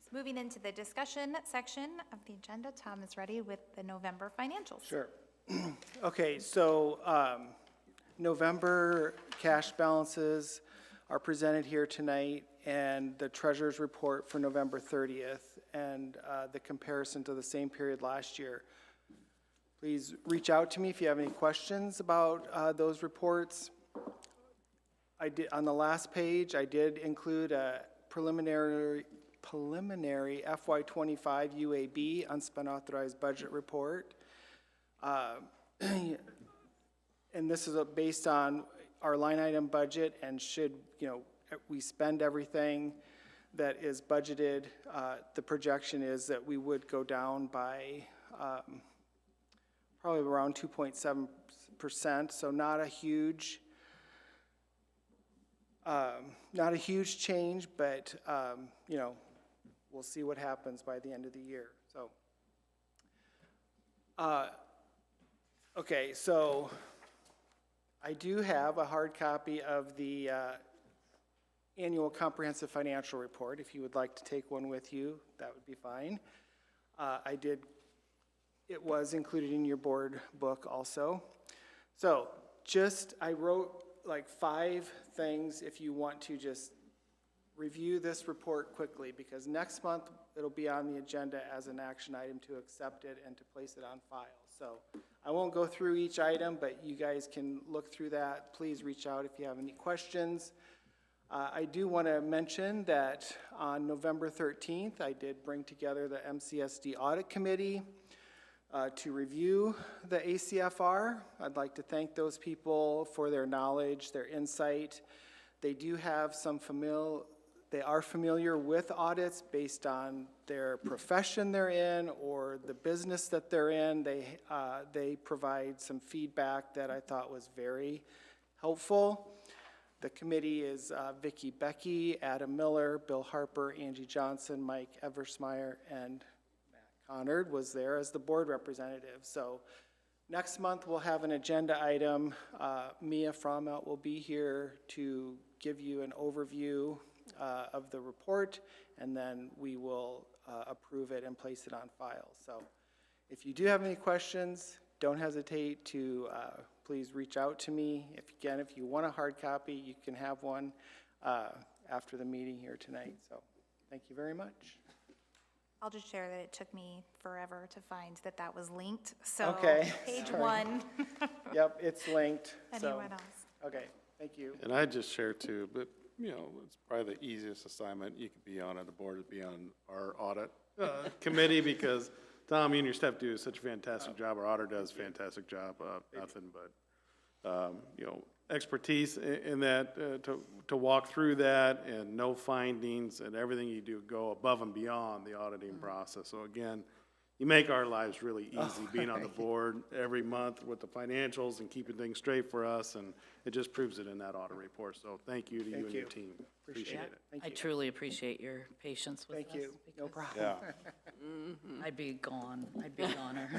So moving into the discussion section of the agenda, Tom is ready with the November financials. Sure. Okay, so November cash balances are presented here tonight, and the treasurer's report for November 30th, and the comparison to the same period last year. Please reach out to me if you have any questions about those reports. On the last page, I did include a preliminary FY25 UAB, unspent authorized budget report. And this is based on our line item budget, and should, we spend everything that is budgeted, the projection is that we would go down by probably around 2.7%, so not a huge change, but, we'll see what happens by the end of the year, so. Okay, so I do have a hard copy of the annual comprehensive financial report. If you would like to take one with you, that would be fine. It was included in your board book also. So I wrote like 5 things if you want to just review this report quickly, because next month it'll be on the agenda as an action item to accept it and to place it on file. So I won't go through each item, but you guys can look through that. Please reach out if you have any questions. I do want to mention that on November 13th, I did bring together the MCSD Audit Committee to review the ACFR. I'd like to thank those people for their knowledge, their insight. They do have they are familiar with audits based on their profession they're in or the business that they're in. They provide some feedback that I thought was very helpful. The committee is Vicki Becky, Adam Miller, Bill Harper, Angie Johnson, Mike Eversmeyer, and Matt Connard was there as the board representative. So next month we'll have an agenda item. Mia Frommelt will be here to give you an overview of the report, and then we will approve it and place it on file. So if you do have any questions, don't hesitate to please reach out to me. If you want a hard copy, you can have one after the meeting here tonight. So thank you very much. I'll just share that it took me forever to find that was linked. So okay, page sorry. 1. Yep, it's linked. Anyone else? Okay, thank you. And I just share too, but it's probably the easiest assignment you could be on at the board is be on our audit committee, because Tom, you and your staff do such a fantastic job. Our auditor does a fantastic job. Nothing but, expertise in that to walk through that and no findings and everything you do go above and beyond the auditing process. So again, you make our lives really easy being on the board every month with the financials and keeping things straight for us, and it just proves it in that audit report. So thank you to you and your team. Appreciate it. I truly appreciate your patience with us. Thank you. No problem. Yeah. I'd be gone. I'd be a goner.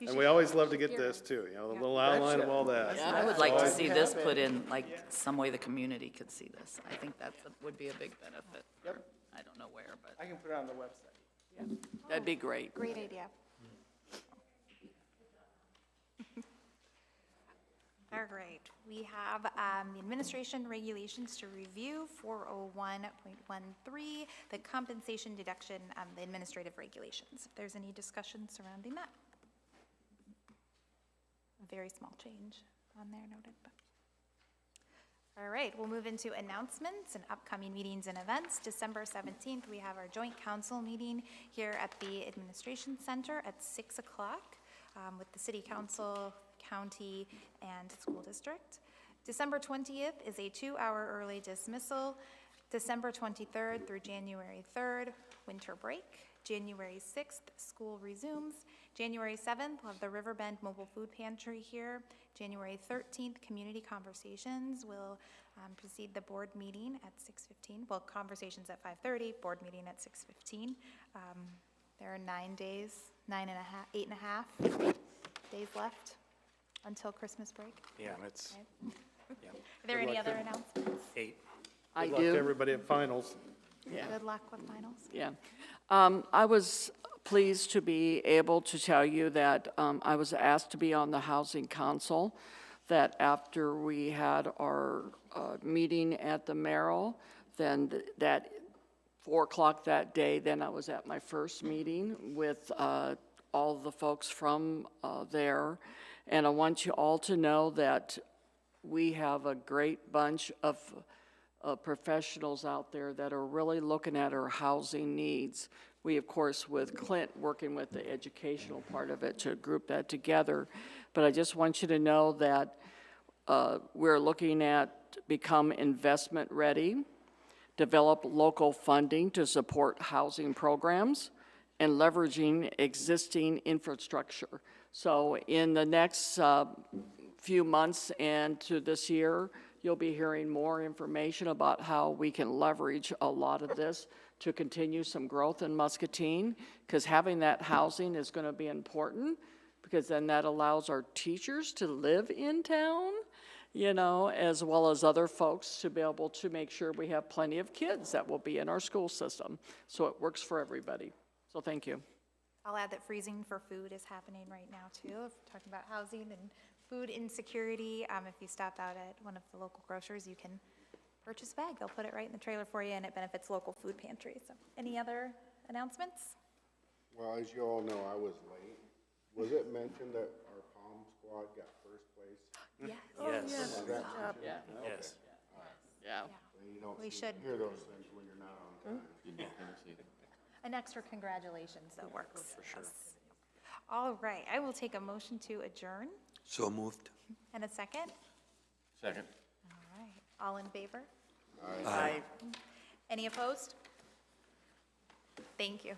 And we always love to get this too, the little outline of all that. Yeah, I would like to see this put in, like, some way the community could see this. I think that would be a big benefit. Yep. I don't know where, but. I can put it on the website. Yeah. That'd be great. Great idea. All right, we have the administration regulations to review, 401.13, the compensation deduction, the administrative regulations. If there's any discussion surrounding that. A very small change on there noted, but. All right, we'll move into announcements and upcoming meetings and events. December 17th, we have our joint council meeting here at the Administration Center at 6 o'clock with the City Council, County, and School District. December 20th is a 2-hour early dismissal. December 23rd through January 3rd, winter break. January 6th, school resumes. January 7th, we'll have the Riverbend Mobile Food Pantry here. January 13th, community conversations will precede the board meeting at 6:15. Well, conversations at 5:30, board meeting at 6:15. There are 9 days, 8.5 days left until Christmas break. Yeah, it's, Okay. yeah. Are there any other announcements? 8. I Good luck to do. everybody at finals. Yeah. Good luck with finals. Yeah. I was pleased to be able to tell you that I was asked to be on the Housing Council, that after we had our meeting at the Merrill, then that 4 o'clock that day, then I was at my first meeting with all the folks from there. And I want you all to know that we have a great bunch of professionals out there that are really looking at our housing needs. We, of course, with Clint, working with the educational part of it to group that together. But I just want you to know that we're looking at become investment ready, develop local funding to support housing programs, and leveraging existing infrastructure. So in the next few months and to this year, you'll be hearing more information about how we can leverage a lot of this to continue some growth in Muscatine, because having that housing is going to be important, because then that allows our teachers to live in town, you know, as well as other folks to be able to make sure we have plenty of kids that will be in our school system. So it works for everybody. So thank you. I'll add that freezing for food is happening right now too. If we're talking about housing and food insecurity, if you stop out at one of the local grocers, you can purchase a bag. They'll put it right in the trailer for you, and it benefits local food pantries. So, any other announcements? Well, as you all know, I was late. Was it mentioned that our Palm Squad got first place? Yes. Yes. Was that mentioned? Yeah. Okay. Yes. Yeah. And you don't We should. hear those things when you're not on time. An extra congratulations, that works. For sure. All right, I will take a motion to adjourn. So moved. And a second? Second. All right, all in favor? Aye. Any opposed? Thank you.